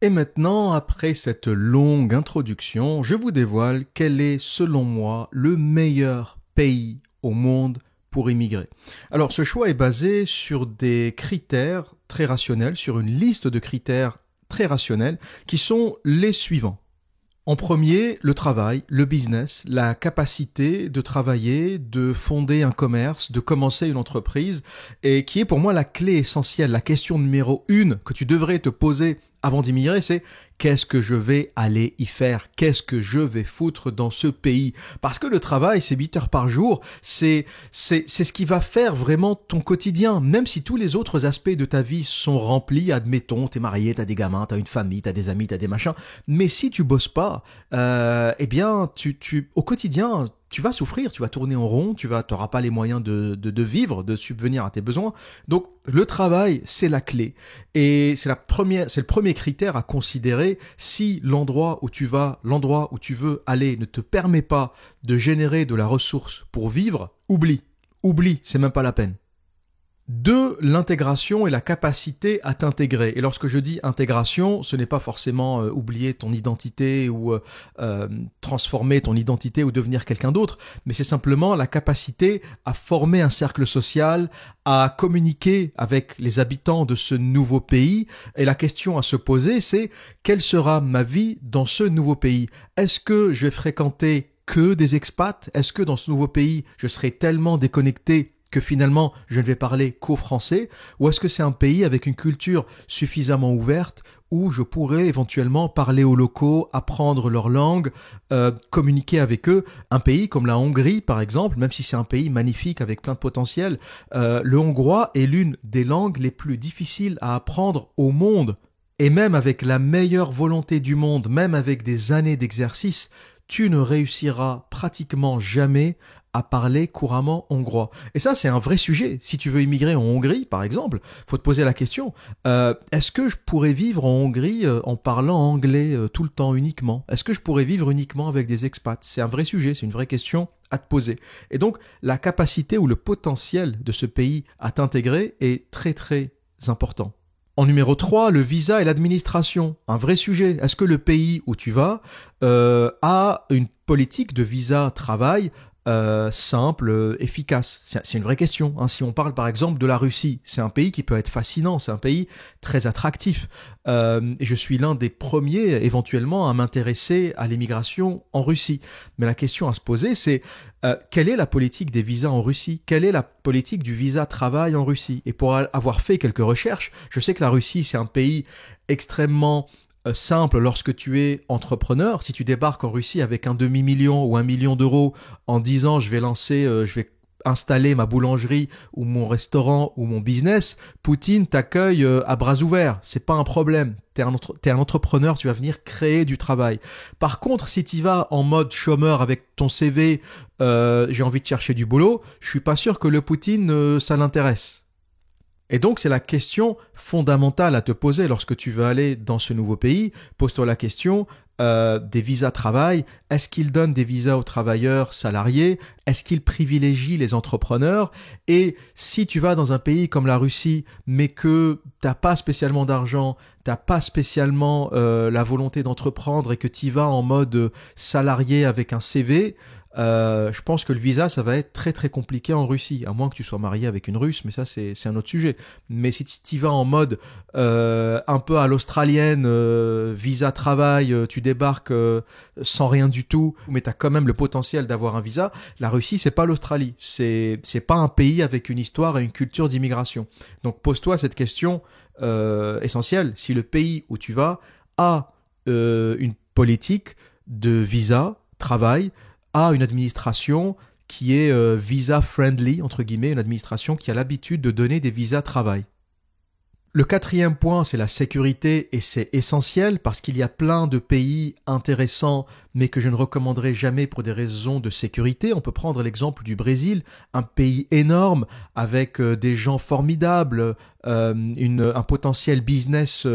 Et maintenant, après cette longue introduction, je vous dévoile quel est, selon moi, le meilleur pays au monde pour immigrer. Alors, ce choix est basé sur des critères très rationnels, sur une liste de critères très rationnels, qui sont les suivants. En premier, le travail, le business, la capacité de travailler, de fonder un commerce, de commencer une entreprise, et qui est pour moi la clé essentielle, la question numéro 1 que tu devrais te poser avant d'immigrer, c'est qu'est-ce que je vais aller y faire? Qu'est-ce que je vais foutre dans ce pays? Parce que le travail, c'est 8 heures par jour, c'est ce qui va faire vraiment ton quotidien. Même si tous les autres aspects de ta vie sont remplis, admettons, t'es marié, t'as des gamins, t'as une famille, t'as des amis, t'as des machins. Mais si tu bosses pas, eh bien, au quotidien, tu vas souffrir, tu vas tourner en rond, tu n'auras pas les moyens de vivre, de subvenir à tes besoins. Donc, le travail, c'est la clé. Et c'est le premier critère à considérer si l'endroit où tu vas, l'endroit où tu veux aller ne te permet pas de générer de la ressource pour vivre, oublie, c'est même pas la peine. 2, l'intégration et la capacité à t'intégrer. Et lorsque je dis intégration, ce n'est pas forcément oublier ton identité ou transformer ton identité ou devenir quelqu'un d'autre, mais c'est simplement la capacité à former un cercle social, à communiquer avec les habitants de ce nouveau pays. Et la question à se poser, c'est quelle sera ma vie dans ce nouveau pays? Est-ce que je vais fréquenter que des expats? Est-ce que dans ce nouveau pays, je serai tellement déconnecté que finalement je ne vais parler qu'au français, ou est-ce que c'est un pays avec une culture suffisamment ouverte où je pourrais éventuellement parler aux locaux, apprendre leur langue, communiquer avec eux? Un pays comme la Hongrie par exemple, même si c'est un pays magnifique avec plein de potentiel, le hongrois est l'une des langues les plus difficiles à apprendre au monde. Et même avec la meilleure volonté du monde, même avec des années d'exercice, tu ne réussiras pratiquement jamais à parler couramment hongrois. Et ça, c'est un vrai sujet. Si tu veux immigrer en Hongrie, par exemple, faut te poser la question, est-ce que je pourrais vivre en Hongrie en parlant anglais tout le temps uniquement? Est-ce que je pourrais vivre uniquement avec des expats? C'est un vrai sujet, c'est une vraie question à te poser. Et donc, la capacité ou le potentiel de ce pays à t'intégrer est très très important. En numéro 3, le visa et l'administration. Un vrai sujet. Est-ce que le pays où tu vas a une politique de visa travail simple, efficace? C'est une vraie question. Hein. Si on parle par exemple de la Russie, c'est un pays qui peut être fascinant, c'est un pays très attractif. Et je suis l'un des premiers éventuellement à m'intéresser à l'immigration en Russie. Mais la question à se poser, c'est quelle est la politique des visas en Russie? Quelle est la politique du visa travail en Russie? Et pour avoir fait quelques recherches, je sais que la Russie, c'est un pays extrêmement simple lorsque tu es entrepreneur. Si tu débarques en Russie avec un demi-million ou 1 million d'euros en disant je vais installer ma boulangerie ou mon restaurant ou mon business, Poutine t'accueille à bras ouverts. C'est pas un problème. T'es un entrepreneur, tu vas venir créer du travail. Par contre, si tu vas en mode chômeur avec ton CV, j'ai envie de chercher du boulot, je suis pas sûr que le Poutine, ça l'intéresse. Et donc, c'est la question fondamentale à te poser lorsque tu veux aller dans ce nouveau pays. Pose-toi la question des visas travail. Est-ce qu'ils donnent des visas aux travailleurs salariés? Est-ce qu'ils privilégient les entrepreneurs? Et si tu vas dans un pays comme la Russie, mais que tu n'as pas spécialement d'argent, tu n'as pas spécialement la volonté d'entreprendre et que tu y vas en mode salarié avec un CV, je pense que le visa, ça va être très très compliqué en Russie, à moins que tu sois marié avec une Russe, mais ça c'est un autre sujet. Mais si tu y vas en mode un peu à l'australienne, visa travail, tu débarques sans rien du tout, mais tu as quand même le potentiel d'avoir un visa, la Russie c'est pas l'Australie, c'est pas un pays avec une histoire et une culture d'immigration. Donc pose-toi cette question essentielle, si le pays où tu vas a une politique de visa travail, a une administration qui est visa-friendly, entre guillemets, une administration qui a l'habitude de donner des visas travail. Le 4e point, c'est la sécurité et c'est essentiel parce qu'il y a plein de pays intéressants mais que je ne recommanderais jamais pour des raisons de sécurité. On peut prendre l'exemple du Brésil, un pays énorme avec des gens formidables, un potentiel business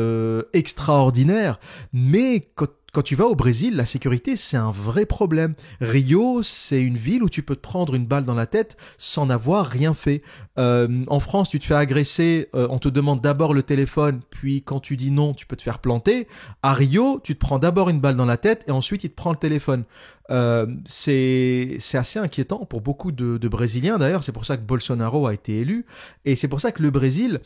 extraordinaire, mais quand tu vas au Brésil, la sécurité, c'est un vrai problème. Rio, c'est une ville où tu peux te prendre une balle dans la tête sans n'avoir rien fait. En France, tu te fais agresser, on te demande d'abord le téléphone, puis quand tu dis non, tu peux te faire planter. À Rio, tu te prends d'abord une balle dans la tête et ensuite, il te prend le téléphone. C'est assez inquiétant pour beaucoup de Brésiliens. D'ailleurs, c'est pour ça que Bolsonaro a été élu. Et c'est pour ça que le Brésil,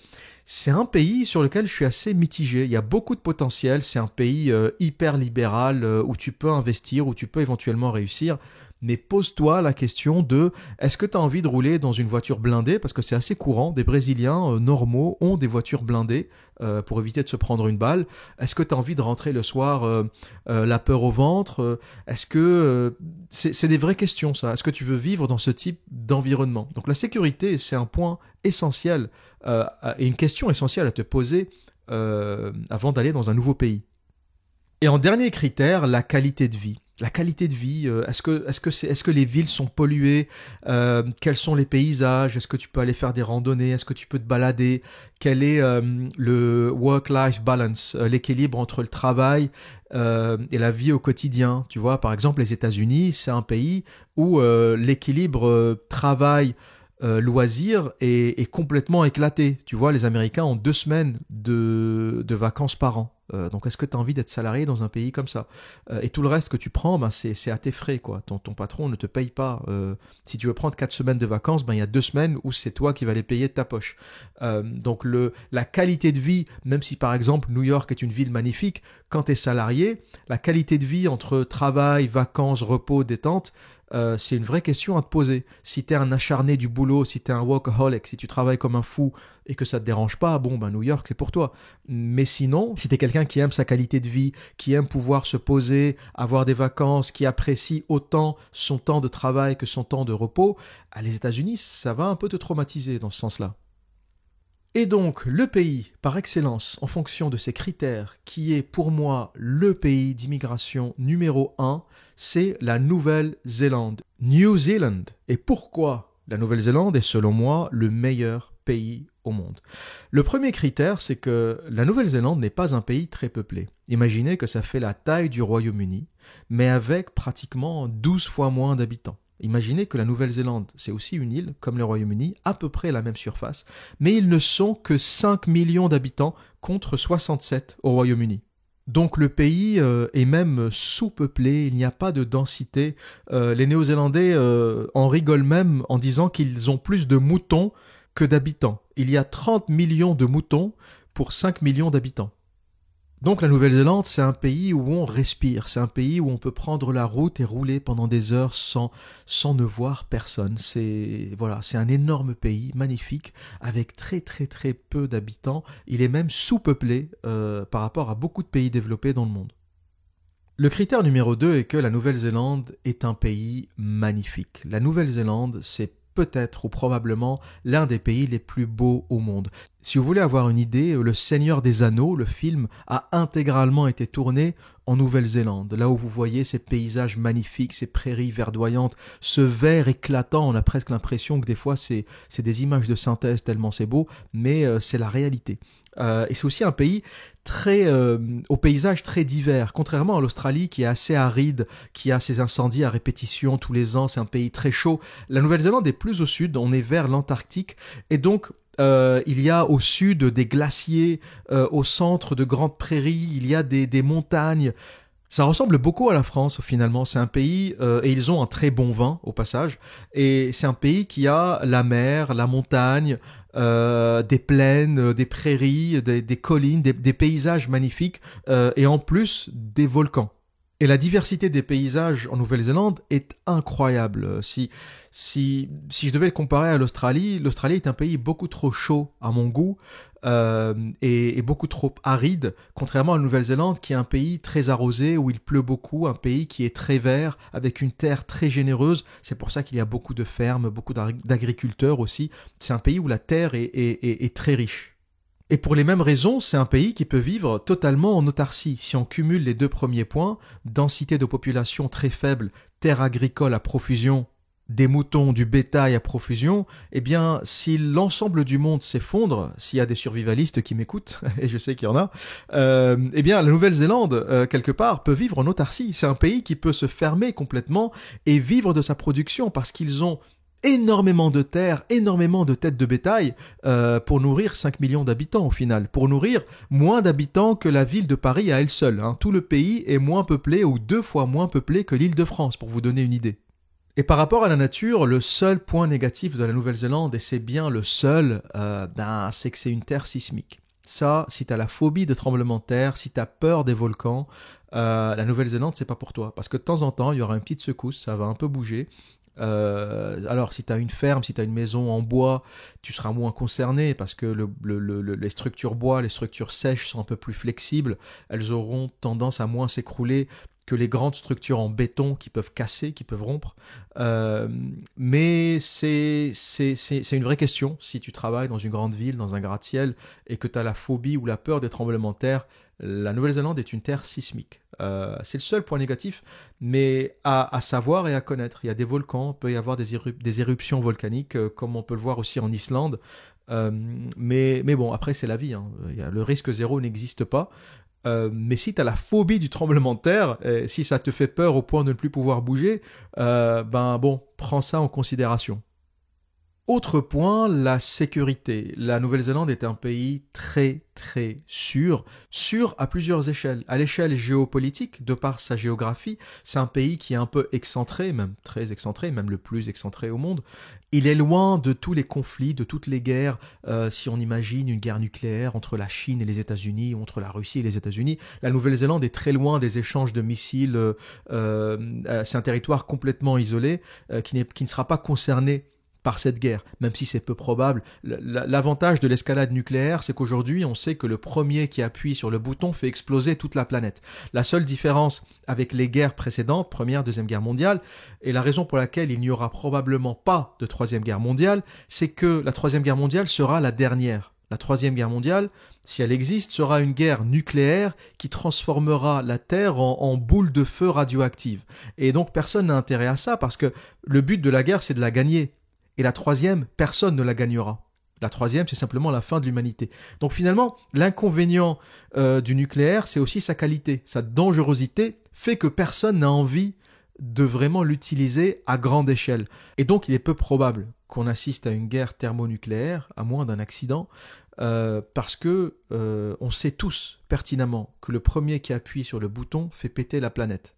c'est un pays sur lequel je suis assez mitigé. Il y a beaucoup de potentiel. C'est un pays hyper libéral où tu peux investir, où tu peux éventuellement réussir. Mais pose-toi la question de est-ce que tu as envie de rouler dans une voiture blindée? Parce que c'est assez courant. Des Brésiliens normaux ont des voitures blindées pour éviter de se prendre une balle. Est-ce que tu as envie de rentrer le soir la peur au ventre? Est-ce que c'est des vraies questions, ça? Est-ce que tu veux vivre dans ce type d'environnement? Donc la sécurité, c'est un point essentiel et une question essentielle à te poser avant d'aller dans un nouveau pays. Et en dernier critère, la qualité de vie. La qualité de vie, est-ce que les villes sont polluées? Quels sont les paysages? Est-ce que tu peux aller faire des randonnées? Est-ce que tu peux te balader? Quel est le work-life balance, l'équilibre entre le travail et la vie au quotidien? Tu vois, par exemple, les États-Unis, c'est un pays où l'équilibre travail loisir est complètement éclaté. Tu vois, les Américains ont 2 semaines de vacances par an. Donc, est-ce que tu as envie d'être salarié dans un pays comme ça? Et tout le reste que tu prends, c'est à tes frais, quoi. Ton patron ne te paye pas. Si tu veux prendre 4 semaines de vacances, il y a 2 semaines où c'est toi qui vas les payer de ta poche. Donc, la qualité de vie, même si par exemple New York est une ville magnifique, quand tu es salarié, la qualité de vie entre travail, vacances, repos, détente, c'est une vraie question à te poser. Si tu es un acharné du boulot, si tu es un workaholic, si tu travailles comme un fou et que ça te dérange pas, New York, c'est pour toi. Mais sinon, si tu es quelqu'un qui aime sa qualité de vie, qui aime pouvoir se poser, avoir des vacances, qui apprécie autant son temps de travail que son temps de repos, les États-Unis, ça va un peu te traumatiser dans ce sens-là. Et donc, le pays par excellence, en fonction de ces critères, qui est pour moi le pays d'immigration numéro 1, c'est la Nouvelle-Zélande. New Zealand. Et pourquoi la Nouvelle-Zélande est selon moi le meilleur pays au monde? Le premier critère, c'est que la Nouvelle-Zélande n'est pas un pays très peuplé. Imaginez que ça fait la taille du Royaume-Uni, mais avec pratiquement 12 fois moins d'habitants. Imaginez que la Nouvelle-Zélande, c'est aussi une île, comme le Royaume-Uni, à peu près la même surface, mais ils ne sont que 5 millions d'habitants contre 67 au Royaume-Uni. Donc le pays est même sous-peuplé, il n'y a pas de densité. Les Néo-Zélandais en rigolent même en disant qu'ils ont plus de moutons que d'habitants. Il y a 30 millions de moutons pour 5 millions d'habitants. Donc la Nouvelle-Zélande, c'est un pays où on respire, c'est un pays où on peut prendre la route et rouler pendant des heures sans ne voir personne. C'est un énorme pays, magnifique, avec très très très peu d'habitants. Il est même sous-peuplé par rapport à beaucoup de pays développés dans le monde. Le critère numéro 2 est que la Nouvelle-Zélande est un pays magnifique. La Nouvelle-Zélande, c'est peut-être ou probablement l'un des pays les plus beaux au monde. Si vous voulez avoir une idée, Le Seigneur des Anneaux, le film, a intégralement été tourné en Nouvelle-Zélande. Là où vous voyez ces paysages magnifiques, ces prairies verdoyantes, ce vert éclatant, on a presque l'impression que des fois c'est des images de synthèse tellement c'est beau, mais c'est la réalité. Et c'est aussi un pays au paysage très divers. Contrairement à l'Australie qui est assez aride, qui a ses incendies à répétition tous les ans, c'est un pays très chaud. La Nouvelle-Zélande est plus au sud, on est vers l'Antarctique, et donc il y a au sud des glaciers, au centre de grandes prairies, il y a des montagnes. Ça ressemble beaucoup à la France finalement, c'est un pays, et ils ont un très bon vin au passage, et c'est un pays qui a la mer, la montagne, des plaines, des prairies, des collines, des paysages magnifiques, et en plus des volcans. Et la diversité des paysages en Nouvelle-Zélande est incroyable. Si je devais le comparer à l'Australie est un pays beaucoup trop chaud à mon goût et beaucoup trop aride, contrairement à la Nouvelle-Zélande qui est un pays très arrosé, où il pleut beaucoup, un pays qui est très vert, avec une terre très généreuse. C'est pour ça qu'il y a beaucoup de fermes, beaucoup d'agriculteurs aussi. C'est un pays où la terre est très riche. Et pour les mêmes raisons, c'est un pays qui peut vivre totalement en autarcie. Si on cumule les deux premiers points, densité de population très faible, terre agricole à profusion, des moutons, du bétail à profusion, eh bien, si l'ensemble du monde s'effondre, s'il y a des survivalistes qui m'écoutent, et je sais qu'il y en a, eh bien, la Nouvelle-Zélande, quelque part, peut vivre en autarcie. C'est un pays qui peut se fermer complètement et vivre de sa production parce qu'ils ont énormément de terre, énormément de têtes de bétail pour nourrir 5 millions d'habitants au final, pour nourrir moins d'habitants que la ville de Paris à elle seule. Tout le pays est moins peuplé ou 2 fois moins peuplé que l'Île-de-France, pour vous donner une idée. Et par rapport à la nature, le seul point négatif de la Nouvelle-Zélande, et c'est bien le seul, c'est que c'est une terre sismique. Ça, si t'as la phobie des tremblements de terre, si t'as peur des volcans, la Nouvelle-Zélande, c'est pas pour toi. Parce que de temps en temps, il y aura une petite secousse, ça va un peu bouger. Alors si tu as une ferme, si tu as une maison en bois, tu seras moins concerné parce que les structures bois, les structures sèches sont un peu plus flexibles, elles auront tendance à moins s'écrouler que les grandes structures en béton qui peuvent casser, qui peuvent rompre. Mais c'est une vraie question. Si tu travailles dans une grande ville, dans un gratte-ciel, et que tu as la phobie ou la peur des tremblements de terre, la Nouvelle-Zélande est une terre sismique. C'est le seul point négatif, mais à savoir et à connaître. Il y a des volcans, il peut y avoir des éruptions volcaniques, comme on peut le voir aussi en Islande. Mais bon, après c'est la vie. Le risque zéro n'existe pas. Mais si tu as la phobie du tremblement de terre, si ça te fait peur au point de ne plus pouvoir bouger, prends ça en considération. Autre point, la sécurité. La Nouvelle-Zélande est un pays très très sûr à plusieurs échelles. À l'échelle géopolitique, de par sa géographie, c'est un pays qui est un peu excentré, même très excentré, même le plus excentré au monde. Il est loin de tous les conflits, de toutes les guerres. Si on imagine une guerre nucléaire entre la Chine et les États-Unis, ou entre la Russie et les États-Unis, la Nouvelle-Zélande est très loin des échanges de missiles. C'est un territoire complètement isolé qui ne sera pas concerné par cette guerre, même si c'est peu probable. L'avantage de l'escalade nucléaire, c'est qu'aujourd'hui, on sait que le premier qui appuie sur le bouton fait exploser toute la planète. La seule différence avec les guerres précédentes, Première, Deuxième Guerre mondiale, et la raison pour laquelle il n'y aura probablement pas de Troisième Guerre mondiale, c'est que la Troisième Guerre mondiale sera la dernière. La Troisième Guerre mondiale, si elle existe, sera une guerre nucléaire qui transformera la Terre en boule de feu radioactive. Et donc personne n'a intérêt à ça, parce que le but de la guerre, c'est de la gagner. Et la troisième, personne ne la gagnera. La troisième, c'est simplement la fin de l'humanité. Donc finalement, l'inconvénient du nucléaire, c'est aussi sa qualité. Sa dangerosité fait que personne n'a envie de vraiment l'utiliser à grande échelle. Et donc il est peu probable qu'on assiste à une guerre thermonucléaire, à moins d'un accident, parce que on sait tous pertinemment que le premier qui appuie sur le bouton fait péter la planète.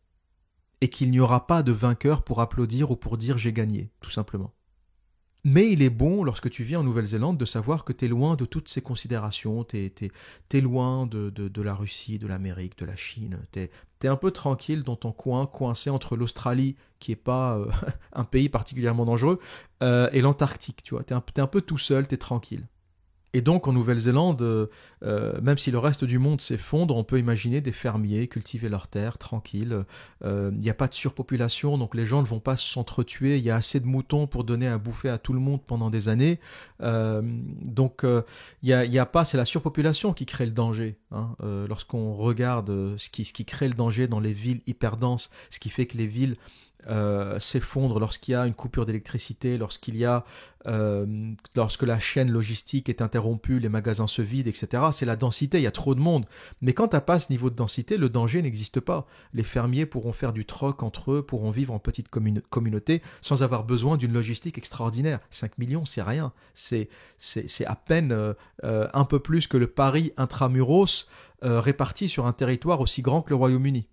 Et qu'il n'y aura pas de vainqueur pour applaudir ou pour dire j'ai gagné, tout simplement. Mais il est bon, lorsque tu vis en Nouvelle-Zélande, de savoir que tu es loin de toutes ces considérations, tu es loin de la Russie, de l'Amérique, de la Chine, tu es un peu tranquille dans ton coin, coincé entre l'Australie, qui n'est pas un pays particulièrement dangereux, et l'Antarctique, tu vois. Tu es un peu tout seul, tu es tranquille. Et donc en Nouvelle-Zélande, même si le reste du monde s'effondre, on peut imaginer des fermiers cultiver leurs terres tranquilles. Il n'y a pas de surpopulation, donc les gens ne vont pas s'entretuer. Il y a assez de moutons pour donner à bouffer à tout le monde pendant des années. Il y a pas, c'est la surpopulation qui crée le danger. Hein. Lorsqu'on regarde ce qui crée le danger dans les villes hyper denses, ce qui fait que les villes s'effondrent lorsqu'il y a une coupure d'électricité, lorsque la chaîne logistique est interrompue, les magasins se vident, etc. C'est la densité, il y a trop de monde. Mais quand tu n'as pas ce niveau de densité, le danger n'existe pas. Les fermiers pourront faire du troc entre eux, pourront vivre en petite communauté sans avoir besoin d'une logistique extraordinaire. 5 millions, c'est rien. C'est à peine un peu plus que le Paris intramuros réparti sur un territoire aussi grand que le Royaume-Uni.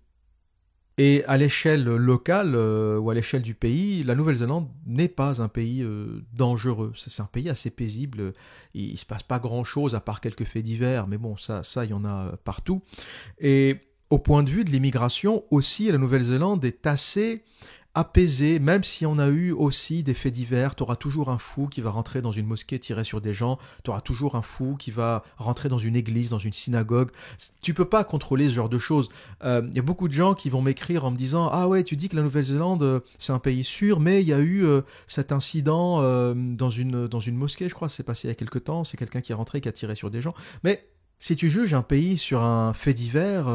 Et à l'échelle locale ou à l'échelle du pays, la Nouvelle-Zélande n'est pas un pays dangereux. C'est un pays assez paisible. Il ne se passe pas grand-chose à part quelques faits divers, mais bon, ça il y en a partout. Et au point de vue de l'immigration aussi, la Nouvelle-Zélande est assez apaisée, même si on a eu aussi des faits divers. Tu auras toujours un fou qui va rentrer dans une mosquée, tirer sur des gens. Tu auras toujours un fou qui va rentrer dans une église, dans une synagogue. Tu peux pas contrôler ce genre de choses. Y a beaucoup de gens qui vont m'écrire en me disant « Ah ouais, tu dis que la Nouvelle-Zélande, c'est un pays sûr, mais il y a eu cet incident dans une mosquée, je crois, c'est passé il y a quelque temps. C'est quelqu'un qui est rentré, qui a tiré sur des gens. » Mais si tu juges un pays sur un fait divers,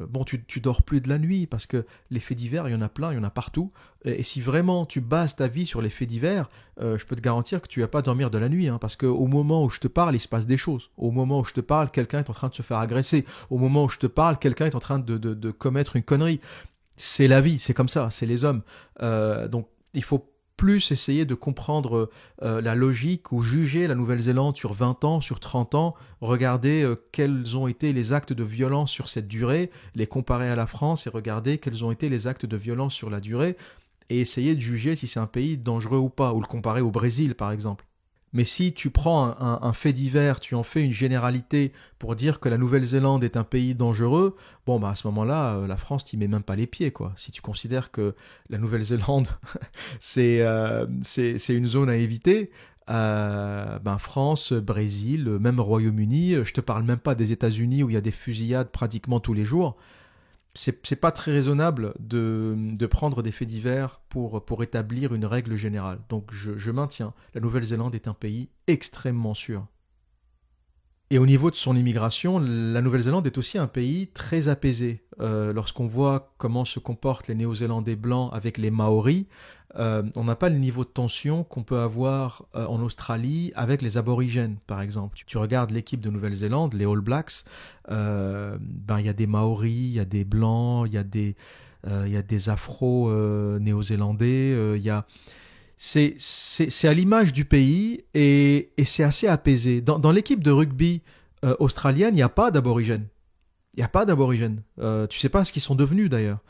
bon, tu dors plus de la nuit parce que les faits divers, il y en a plein, il y en a partout. Et si vraiment tu bases ta vie sur les faits divers, je peux te garantir que tu vas pas dormir de la nuit, hein, parce qu'au moment où je te parle, il se passe des choses. Au moment où je te parle, quelqu'un est en train de se faire agresser. Au moment où je te parle, quelqu'un est en train de commettre une connerie. C'est la vie, c'est comme ça, c'est les hommes. Donc il faut plus essayer de comprendre la logique ou juger la Nouvelle-Zélande sur 20 ans, sur 30 ans, regarder quels ont été les actes de violence sur cette durée, les comparer à la France et regarder quels ont été les actes de violence sur la durée et essayer de juger si c'est un pays dangereux ou pas, ou le comparer au Brésil par exemple. Mais si tu prends un fait divers, tu en fais une généralité pour dire que la Nouvelle-Zélande est un pays dangereux, bon bah à ce moment-là, la France t'y met même pas les pieds quoi. Si tu considères que la Nouvelle-Zélande c'est une zone à éviter, ben France, Brésil, même Royaume-Uni, je te parle même pas des États-Unis où il y a des fusillades pratiquement tous les jours. C'est pas très raisonnable de prendre des faits divers pour établir une règle générale. Donc je maintiens, la Nouvelle-Zélande est un pays extrêmement sûr. Et au niveau de son immigration, la Nouvelle-Zélande est aussi un pays très apaisé. Lorsqu'on voit comment se comportent les Néo-Zélandais blancs avec les Maoris, on n'a pas le niveau de tension qu'on peut avoir en Australie avec les aborigènes, par exemple. Tu regardes l'équipe de Nouvelle-Zélande, les All Blacks, il y a des Maoris, il y a des blancs, il y a des Afro-Néo-Zélandais, c'est à l'image du pays et c'est assez apaisé. Dans l'équipe de rugby australienne, il n'y a pas d'aborigènes. Il n'y a pas d'aborigènes. Tu sais pas ce qu'ils sont devenus d'ailleurs.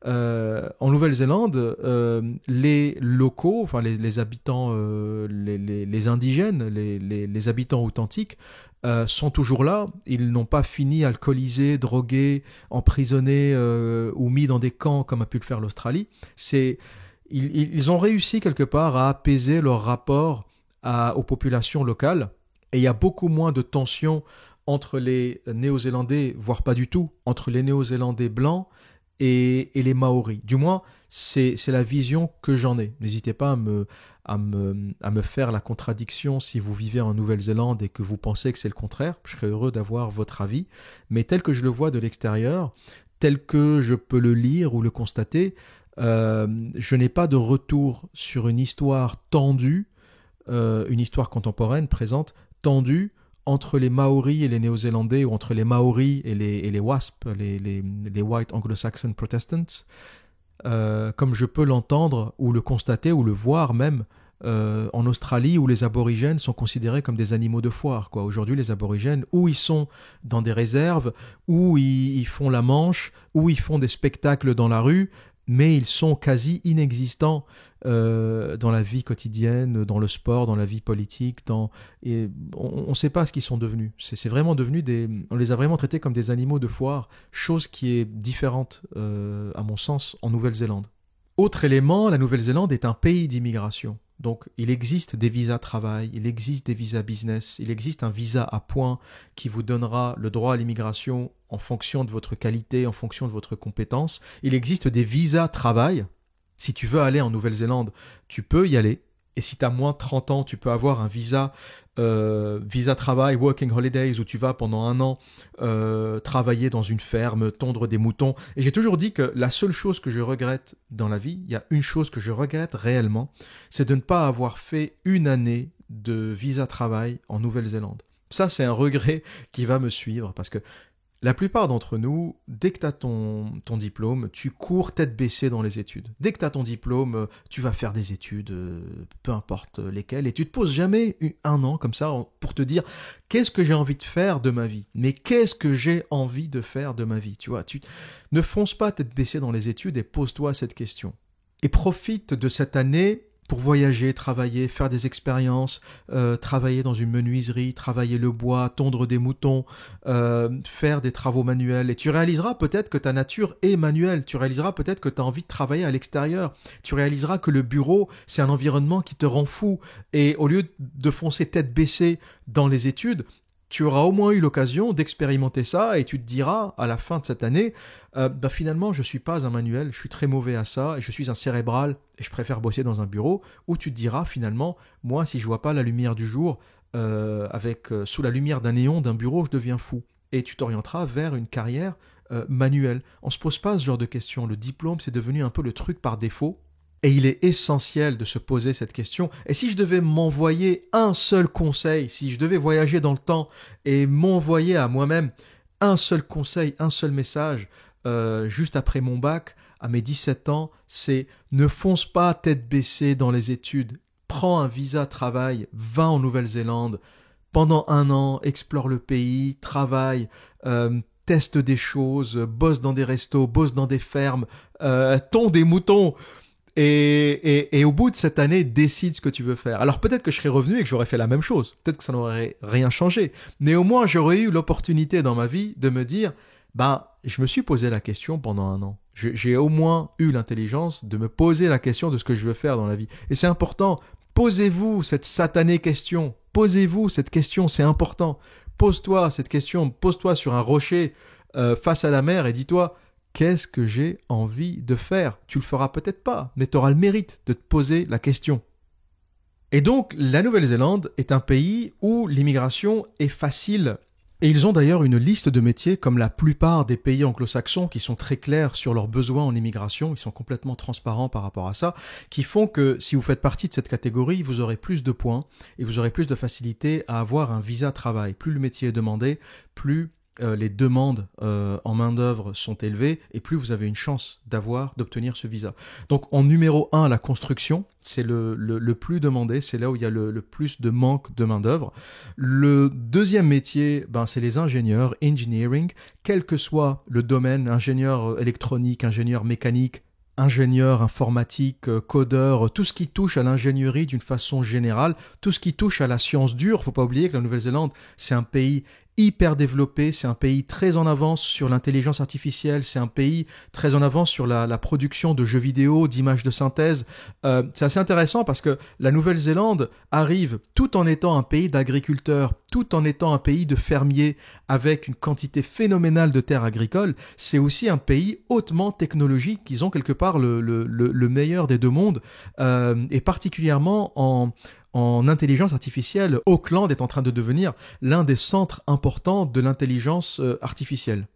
En Nouvelle-Zélande, les locaux, enfin les habitants, les indigènes, les habitants authentiques, sont toujours là. Ils n'ont pas fini alcoolisés, drogués, emprisonnés ou mis dans des camps comme a pu le faire l'Australie. Ils ont réussi quelque part à apaiser leur rapport aux populations locales et il y a beaucoup moins de tensions entre les Néo-Zélandais, voire pas du tout, entre les Néo-Zélandais blancs et les Maoris. Du moins, c'est la vision que j'en ai. N'hésitez pas à me faire la contradiction si vous vivez en Nouvelle-Zélande et que vous pensez que c'est le contraire. Je serais heureux d'avoir votre avis. Mais tel que je le vois de l'extérieur, tel que je peux le lire ou le constater, je n'ai pas de retour sur une histoire tendue, une histoire contemporaine, présente, tendue, entre les Maoris et les Néo-Zélandais, ou entre les Maoris et les WASP, les White Anglo-Saxon Protestants. comme je peux l'entendre ou le constater ou le voir même en Australie, où les aborigènes sont considérés comme des animaux de foire, quoi. Aujourd'hui, les aborigènes, où ils sont dans des réserves, où ils font la manche, où ils font des spectacles dans la rue, mais ils sont quasi inexistants dans la vie quotidienne, dans le sport, dans la vie politique. Et on ne sait pas ce qu'ils sont devenus. C'est vraiment devenu on les a vraiment traités comme des animaux de foire, chose qui est différente, à mon sens, en Nouvelle-Zélande. Autre élément, la Nouvelle-Zélande est un pays d'immigration. Donc, il existe des visas travail, il existe des visas business, il existe un visa à points qui vous donnera le droit à l'immigration en fonction de votre qualité, en fonction de votre compétence. Il existe des visas travail. Si tu veux aller en Nouvelle-Zélande, tu peux y aller. Et si tu as moins de 30 ans, tu peux avoir un visa travail, working holidays, où tu vas pendant 1 an travailler dans une ferme, tondre des moutons. Et j'ai toujours dit que la seule chose que je regrette dans la vie, il y a une chose que je regrette réellement, c'est de ne pas avoir fait 1 année de visa travail en Nouvelle-Zélande. Ça, c'est un regret qui va me suivre parce que la plupart d'entre nous, dès que tu as ton diplôme, tu cours tête baissée dans les études. Dès que tu as ton diplôme, tu vas faire des études, peu importe lesquelles, et tu te poses jamais 1 an comme ça pour te dire qu'est-ce que j'ai envie de faire de ma vie. Mais qu'est-ce que j'ai envie de faire de ma vie, tu vois, ne fonce pas tête baissée dans les études et pose-toi cette question. Et profite de cette année pour voyager, travailler, faire des expériences, travailler dans une menuiserie, travailler le bois, tondre des moutons, faire des travaux manuels. Et tu réaliseras peut-être que ta nature est manuelle. Tu réaliseras peut-être que tu as envie de travailler à l'extérieur. Tu réaliseras que le bureau, c'est un environnement qui te rend fou. Et au lieu de foncer tête baissée dans les études, tu auras au moins eu l'occasion d'expérimenter ça et tu te diras à la fin de cette année, finalement je ne suis pas un manuel, je suis très mauvais à ça et je suis un cérébral et je préfère bosser dans un bureau. Ou tu te diras finalement, moi si je ne vois pas la lumière du jour, sous la lumière d'un néon d'un bureau, je deviens fou. Et tu t'orienteras vers une carrière manuelle. On ne se pose pas ce genre de questions. Le diplôme, c'est devenu un peu le truc par défaut. Et il est essentiel de se poser cette question. Et si je devais m'envoyer un seul conseil, si je devais voyager dans le temps et m'envoyer à moi-même un seul conseil, un seul message, juste après mon bac, à mes 17 ans, c'est ne fonce pas tête baissée dans les études. Prends un visa travail, va en Nouvelle-Zélande. Pendant 1 an, explore le pays, travaille, teste des choses, bosse dans des restos, bosse dans des fermes, tond des moutons. Et au bout de cette année, décide ce que tu veux faire. Alors peut-être que je serais revenu et que j'aurais fait la même chose. Peut-être que ça n'aurait rien changé. Mais au moins, j'aurais eu l'opportunité dans ma vie de me dire, je me suis posé la question pendant 1 an. J'ai au moins eu l'intelligence de me poser la question de ce que je veux faire dans la vie. Et c'est important. Posez-vous cette satanée question. Posez-vous cette question, c'est important. Pose-toi cette question. Pose-toi sur un rocher face à la mer et dis-toi, qu'est-ce que j'ai envie de faire ? Tu le feras peut-être pas, mais tu auras le mérite de te poser la question. Et donc, la Nouvelle-Zélande est un pays où l'immigration est facile. Et ils ont d'ailleurs une liste de métiers, comme la plupart des pays anglo-saxons, qui sont très clairs sur leurs besoins en immigration, ils sont complètement transparents par rapport à ça, qui font que si vous faites partie de cette catégorie, vous aurez plus de points et vous aurez plus de facilité à avoir un visa travail. Plus le métier est demandé, plus les demandes en main-d'œuvre sont élevées et plus vous avez une chance d'obtenir ce visa. Donc en numéro 1, la construction, c'est le plus demandé, c'est là où il y a le plus de manque de main-d'œuvre. Le deuxième métier, c'est les ingénieurs, engineering, quel que soit le domaine, ingénieur électronique, ingénieur mécanique, ingénieur informatique, codeur, tout ce qui touche à l'ingénierie d'une façon générale, tout ce qui touche à la science dure. Faut pas oublier que la Nouvelle-Zélande, c'est un pays hyper développé, c'est un pays très en avance sur l'intelligence artificielle, c'est un pays très en avance sur la production de jeux vidéo, d'images de synthèse. C'est assez intéressant parce que la Nouvelle-Zélande arrive tout en étant un pays d'agriculteurs, tout en étant un pays de fermiers avec une quantité phénoménale de terres agricoles. C'est aussi un pays hautement technologique. Ils ont quelque part le meilleur des deux mondes et particulièrement en intelligence artificielle, Auckland est en train de devenir l'un des centres importants de l'intelligence artificielle.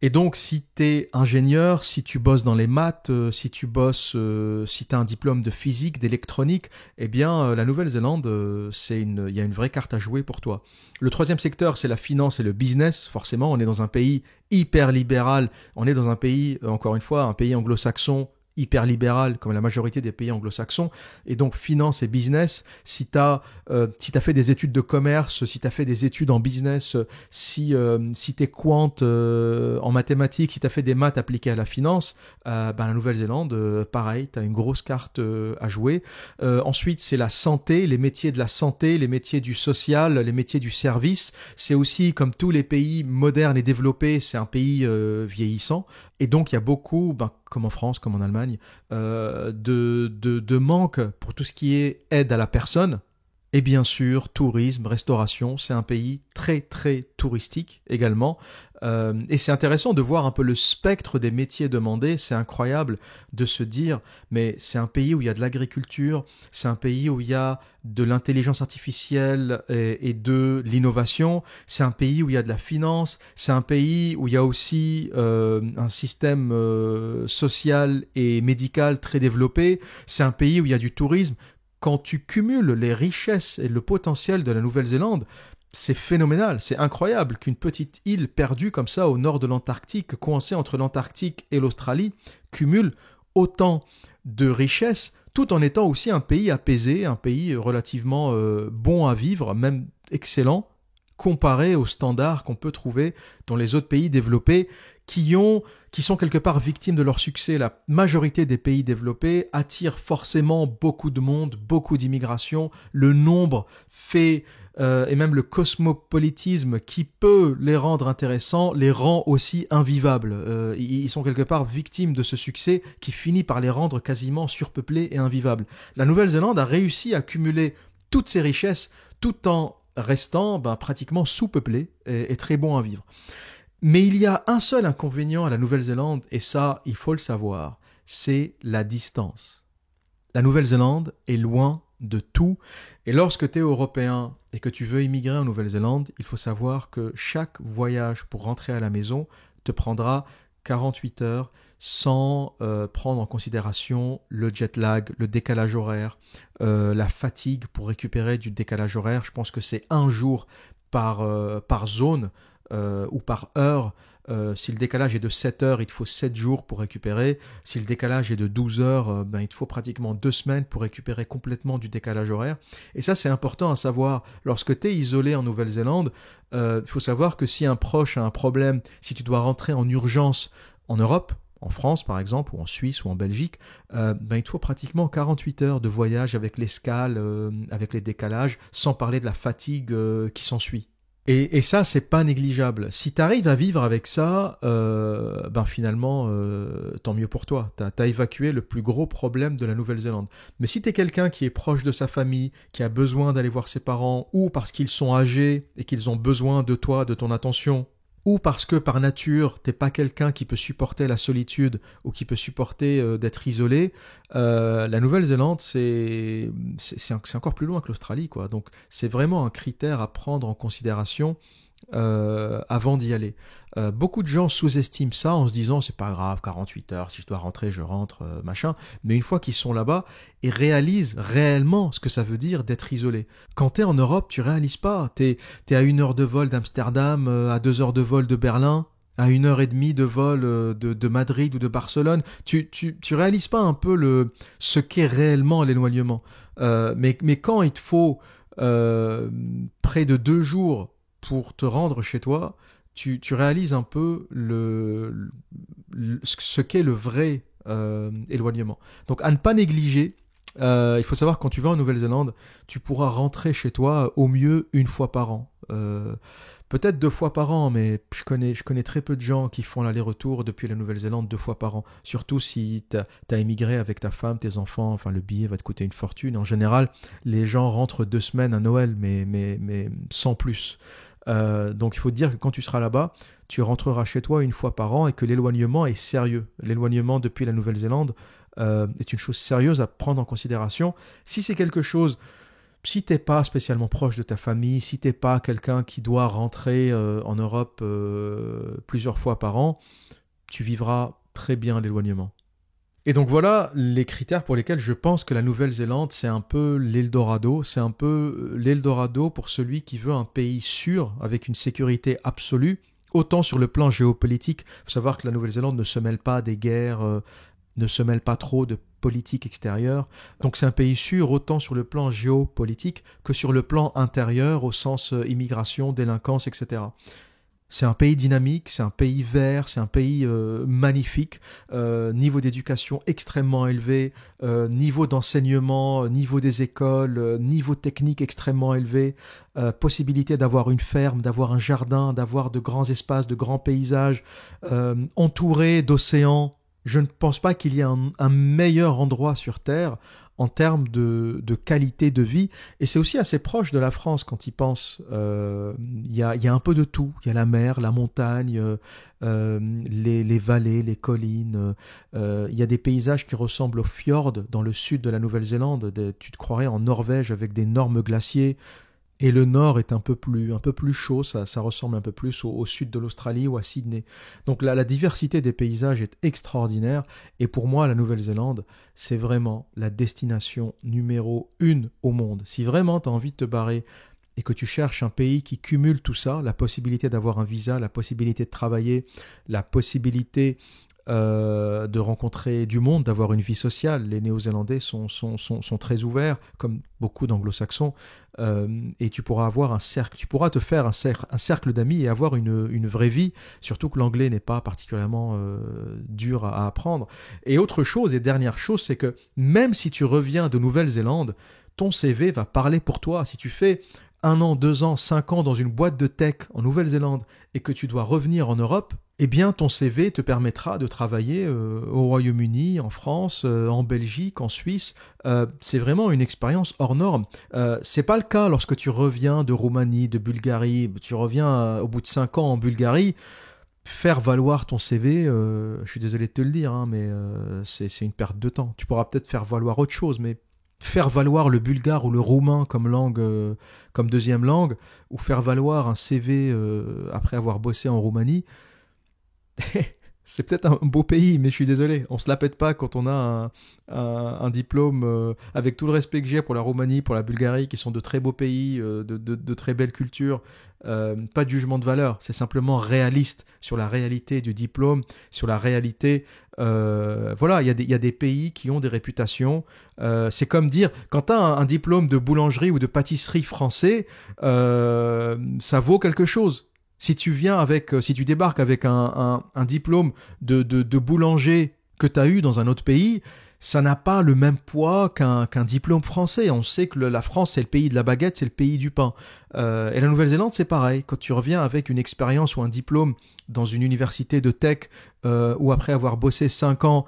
Et donc, si tu es ingénieur, si tu bosses dans les maths, si tu as un diplôme de physique, d'électronique, eh bien, la Nouvelle-Zélande, il y a une vraie carte à jouer pour toi. Le troisième secteur, c'est la finance et le business. Forcément, on est dans un pays hyper libéral. On est dans un pays, encore une fois, un pays anglo-saxon hyper libéral comme la majorité des pays anglo-saxons, et donc finance et business, si tu as fait des études de commerce, si tu as fait des études en business, si tu es quant en mathématiques, si tu as fait des maths appliquées à la finance, la Nouvelle-Zélande, pareil, tu as une grosse carte à jouer. Ensuite, c'est la santé, les métiers de la santé, les métiers du social, les métiers du service. C'est aussi, comme tous les pays modernes et développés, c'est un pays vieillissant. Et donc, il y a beaucoup, comme en France, comme en Allemagne, de manque pour tout ce qui est aide à la personne. Et bien sûr, tourisme, restauration, c'est un pays très très touristique également. Et c'est intéressant de voir un peu le spectre des métiers demandés. C'est incroyable de se dire, mais c'est un pays où il y a de l'agriculture, c'est un pays où il y a de l'intelligence artificielle et de l'innovation, c'est un pays où il y a de la finance, c'est un pays où il y a aussi un système social et médical très développé, c'est un pays où il y a du tourisme. Quand tu cumules les richesses et le potentiel de la Nouvelle-Zélande, c'est phénoménal, c'est incroyable qu'une petite île perdue comme ça au nord de l'Antarctique, coincée entre l'Antarctique et l'Australie, cumule autant de richesses, tout en étant aussi un pays apaisé, un pays relativement bon à vivre, même excellent, comparé aux standards qu'on peut trouver dans les autres pays développés qui sont quelque part victimes de leur succès. La majorité des pays développés attirent forcément beaucoup de monde, beaucoup d'immigration. Le nombre fait, et même le cosmopolitisme qui peut les rendre intéressants, les rend aussi invivables. Ils sont quelque part victimes de ce succès qui finit par les rendre quasiment surpeuplés et invivables. La Nouvelle-Zélande a réussi à cumuler toutes ces richesses tout en restant pratiquement sous-peuplé et très bon à vivre. Mais il y a un seul inconvénient à la Nouvelle-Zélande, et ça, il faut le savoir, c'est la distance. La Nouvelle-Zélande est loin de tout, et lorsque tu es européen et que tu veux immigrer en Nouvelle-Zélande, il faut savoir que chaque voyage pour rentrer à la maison te prendra 48 heures sans prendre en considération le jet lag, le décalage horaire, la fatigue pour récupérer du décalage horaire. Je pense que c'est un jour par zone ou par heure. Si le décalage est de 7 heures, il te faut 7 jours pour récupérer. Si le décalage est de 12 heures, il te faut pratiquement 2 semaines pour récupérer complètement du décalage horaire. Et ça, c'est important à savoir. Lorsque tu es isolé en Nouvelle-Zélande, il faut savoir que si un proche a un problème, si tu dois rentrer en urgence en Europe, en France par exemple, ou en Suisse ou en Belgique, il te faut pratiquement 48 heures de voyage avec l'escale, avec les décalages, sans parler de la fatigue qui s'ensuit. Et ça, c'est pas négligeable. Si tu arrives à vivre avec ça, finalement, tant mieux pour toi. T'as évacué le plus gros problème de la Nouvelle-Zélande. Mais si tu es quelqu'un qui est proche de sa famille, qui a besoin d'aller voir ses parents, ou parce qu'ils sont âgés et qu'ils ont besoin de toi, de ton attention, ou parce que par nature, t'es pas quelqu'un qui peut supporter la solitude ou qui peut supporter d'être isolé, la Nouvelle-Zélande, c'est encore plus loin que l'Australie, quoi. Donc, c'est vraiment un critère à prendre en considération avant d'y aller. Beaucoup de gens sous-estiment ça en se disant c'est pas grave, 48 heures, si je dois rentrer, je rentre, machin. Mais une fois qu'ils sont là-bas, ils réalisent réellement ce que ça veut dire d'être isolé. Quand t'es en Europe, tu réalises pas. T'es à 1 heure de vol d'Amsterdam, à 2 heures de vol de Berlin, à 1 heure et demie de vol de Madrid ou de Barcelone. Tu réalises pas un peu ce qu'est réellement l'éloignement. Mais quand il te faut près de 2 jours pour te rendre chez toi, tu réalises un peu ce qu'est le vrai éloignement. Donc à ne pas négliger, il faut savoir que quand tu vas en Nouvelle-Zélande, tu pourras rentrer chez toi au mieux 1 fois par an. Peut-être 2 fois par an, mais je connais très peu de gens qui font l'aller-retour depuis la Nouvelle-Zélande 2 fois par an. Surtout si t'as émigré avec ta femme, tes enfants, enfin le billet va te coûter une fortune. En général, les gens rentrent 2 semaines à Noël, mais sans plus. Donc il faut te dire que quand tu seras là-bas, tu rentreras chez toi 1 fois par an et que l'éloignement est sérieux. L'éloignement depuis la Nouvelle-Zélande est une chose sérieuse à prendre en considération. Si c'est quelque chose si t'es pas spécialement proche de ta famille, si t'es pas quelqu'un qui doit rentrer en Europe plusieurs fois par an, tu vivras très bien l'éloignement. Et donc voilà les critères pour lesquels je pense que la Nouvelle-Zélande, c'est un peu l'Eldorado. C'est un peu l'Eldorado pour celui qui veut un pays sûr, avec une sécurité absolue, autant sur le plan géopolitique. Il faut savoir que la Nouvelle-Zélande ne se mêle pas des guerres, ne se mêle pas trop de politique extérieure. Donc c'est un pays sûr autant sur le plan géopolitique que sur le plan intérieur, au sens immigration, délinquance, etc. C'est un pays dynamique, c'est un pays vert, c'est un pays magnifique, niveau d'éducation extrêmement élevé, niveau d'enseignement, niveau des écoles, niveau technique extrêmement élevé, possibilité d'avoir une ferme, d'avoir un jardin, d'avoir de grands espaces, de grands paysages, entouré d'océans. Je ne pense pas qu'il y ait un meilleur endroit sur Terre en termes de qualité de vie. Et c'est aussi assez proche de la France quand il pense. Il y a un peu de tout. Il y a la mer, la montagne, les vallées, les collines. Il y a des paysages qui ressemblent aux fjords dans le sud de la Nouvelle-Zélande. Tu te croirais en Norvège avec d'énormes glaciers. Et le nord est un peu plus chaud, ça ressemble un peu plus au sud de l'Australie ou à Sydney. Donc la diversité des paysages est extraordinaire. Et pour moi, la Nouvelle-Zélande, c'est vraiment la destination numéro 1 au monde. Si vraiment tu as envie de te barrer et que tu cherches un pays qui cumule tout ça, la possibilité d'avoir un visa, la possibilité de travailler, la possibilité de rencontrer du monde, d'avoir une vie sociale. Les Néo-Zélandais sont très ouverts, comme beaucoup d'anglo-saxons, et tu pourras avoir un cercle, tu pourras te faire un cercle d'amis et avoir une vraie vie, surtout que l'anglais n'est pas particulièrement dur à apprendre. Et autre chose, et dernière chose, c'est que même si tu reviens de Nouvelle-Zélande, ton CV va parler pour toi. Si tu fais 1 an, 2 ans, 5 ans dans une boîte de tech en Nouvelle-Zélande et que tu dois revenir en Europe, eh bien ton CV te permettra de travailler au Royaume-Uni, en France, en Belgique, en Suisse. C'est vraiment une expérience hors norme. C'est pas le cas lorsque tu reviens de Roumanie, de Bulgarie. Tu reviens au bout de 5 ans en Bulgarie. Faire valoir ton CV, je suis désolé de te le dire, hein, mais c'est une perte de temps. Tu pourras peut-être faire valoir autre chose, mais faire valoir le bulgare ou le roumain comme langue, comme deuxième langue, ou faire valoir un CV après avoir bossé en Roumanie, c'est peut-être un beau pays, mais je suis désolé, on se la pète pas quand on a un diplôme, avec tout le respect que j'ai pour la Roumanie, pour la Bulgarie, qui sont de très beaux pays, de très belles cultures. Pas de jugement de valeur, c'est simplement réaliste sur la réalité du diplôme, sur la réalité. Voilà, il y a des pays qui ont des réputations. C'est comme dire, quand tu as un diplôme de boulangerie ou de pâtisserie français, ça vaut quelque chose. Si tu débarques avec un diplôme de boulanger que tu as eu dans un autre pays, ça n'a pas le même poids qu'un diplôme français. On sait que la France, c'est le pays de la baguette, c'est le pays du pain. Et la Nouvelle-Zélande, c'est pareil. Quand tu reviens avec une expérience ou un diplôme dans une université de tech, ou après avoir bossé 5 ans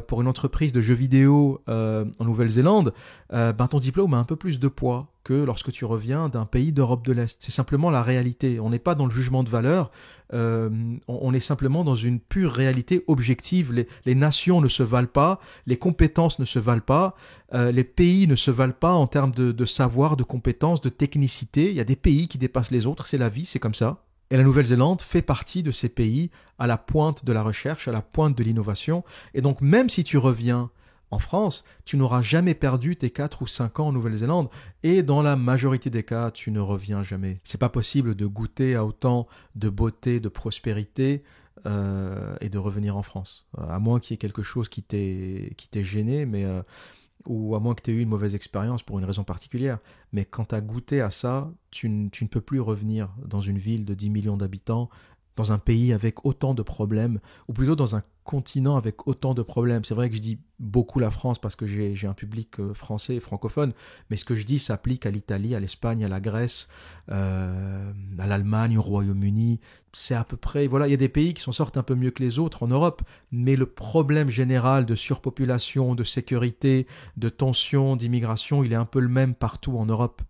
pour une entreprise de jeux vidéo en Nouvelle-Zélande, ton diplôme a un peu plus de poids que lorsque tu reviens d'un pays d'Europe de l'Est. C'est simplement la réalité. On n'est pas dans le jugement de valeur, on est simplement dans une pure réalité objective. Les nations ne se valent pas, les compétences ne se valent pas, les pays ne se valent pas en termes de savoir, de compétences, de technicité. Il y a des pays qui dépassent les autres, c'est la vie, c'est comme ça. Et la Nouvelle-Zélande fait partie de ces pays à la pointe de la recherche, à la pointe de l'innovation. Et donc même si tu reviens en France, tu n'auras jamais perdu tes 4 ou 5 ans en Nouvelle-Zélande, et dans la majorité des cas, tu ne reviens jamais. C'est pas possible de goûter à autant de beauté, de prospérité, et de revenir en France. À moins qu'il y ait quelque chose qui t'ait gêné, ou à moins que tu aies eu une mauvaise expérience pour une raison particulière. Mais quand tu as goûté à ça, tu ne peux plus revenir dans une ville de 10 millions d'habitants, dans un pays avec autant de problèmes, ou plutôt dans un continent avec autant de problèmes. C'est vrai que je dis beaucoup la France parce que j'ai un public français et francophone, mais ce que je dis s'applique à l'Italie, à l'Espagne, à la Grèce, à l'Allemagne, au Royaume-Uni. C'est à peu près... Voilà, il y a des pays qui s'en sortent un peu mieux que les autres en Europe, mais le problème général de surpopulation, de sécurité, de tension, d'immigration, il est un peu le même partout en Europe.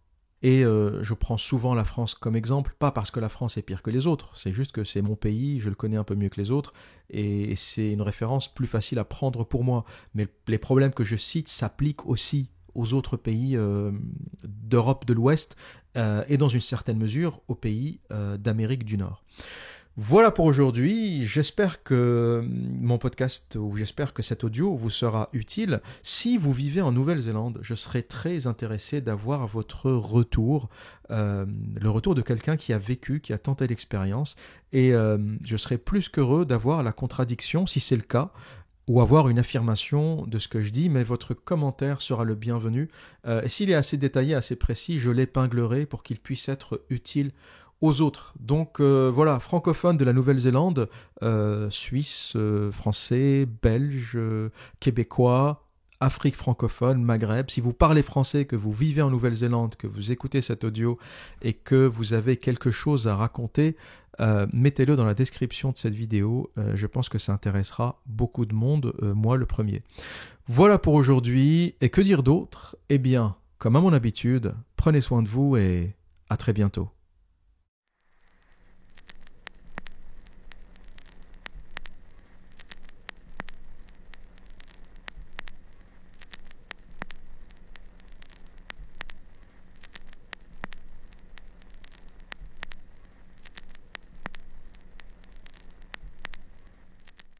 Et je prends souvent la France comme exemple, pas parce que la France est pire que les autres, c'est juste que c'est mon pays, je le connais un peu mieux que les autres, et c'est une référence plus facile à prendre pour moi. Mais les problèmes que je cite s'appliquent aussi aux autres pays d'Europe de l'Ouest et dans une certaine mesure aux pays d'Amérique du Nord. Voilà pour aujourd'hui, j'espère que mon podcast ou j'espère que cet audio vous sera utile. Si vous vivez en Nouvelle-Zélande, je serais très intéressé d'avoir votre retour, le retour de quelqu'un qui a vécu, qui a tenté l'expérience, et je serais plus qu'heureux d'avoir la contradiction, si c'est le cas, ou avoir une affirmation de ce que je dis, mais votre commentaire sera le bienvenu. Et s'il est assez détaillé, assez précis, je l'épinglerai pour qu'il puisse être utile aux autres. Donc voilà, francophones de la Nouvelle-Zélande, Suisse, Français, Belge, Québécois, Afrique francophone, Maghreb. Si vous parlez français, que vous vivez en Nouvelle-Zélande, que vous écoutez cet audio et que vous avez quelque chose à raconter, mettez-le dans la description de cette vidéo. Je pense que ça intéressera beaucoup de monde, moi le premier. Voilà pour aujourd'hui. Et que dire d'autre ? Eh bien, comme à mon habitude, prenez soin de vous et à très bientôt.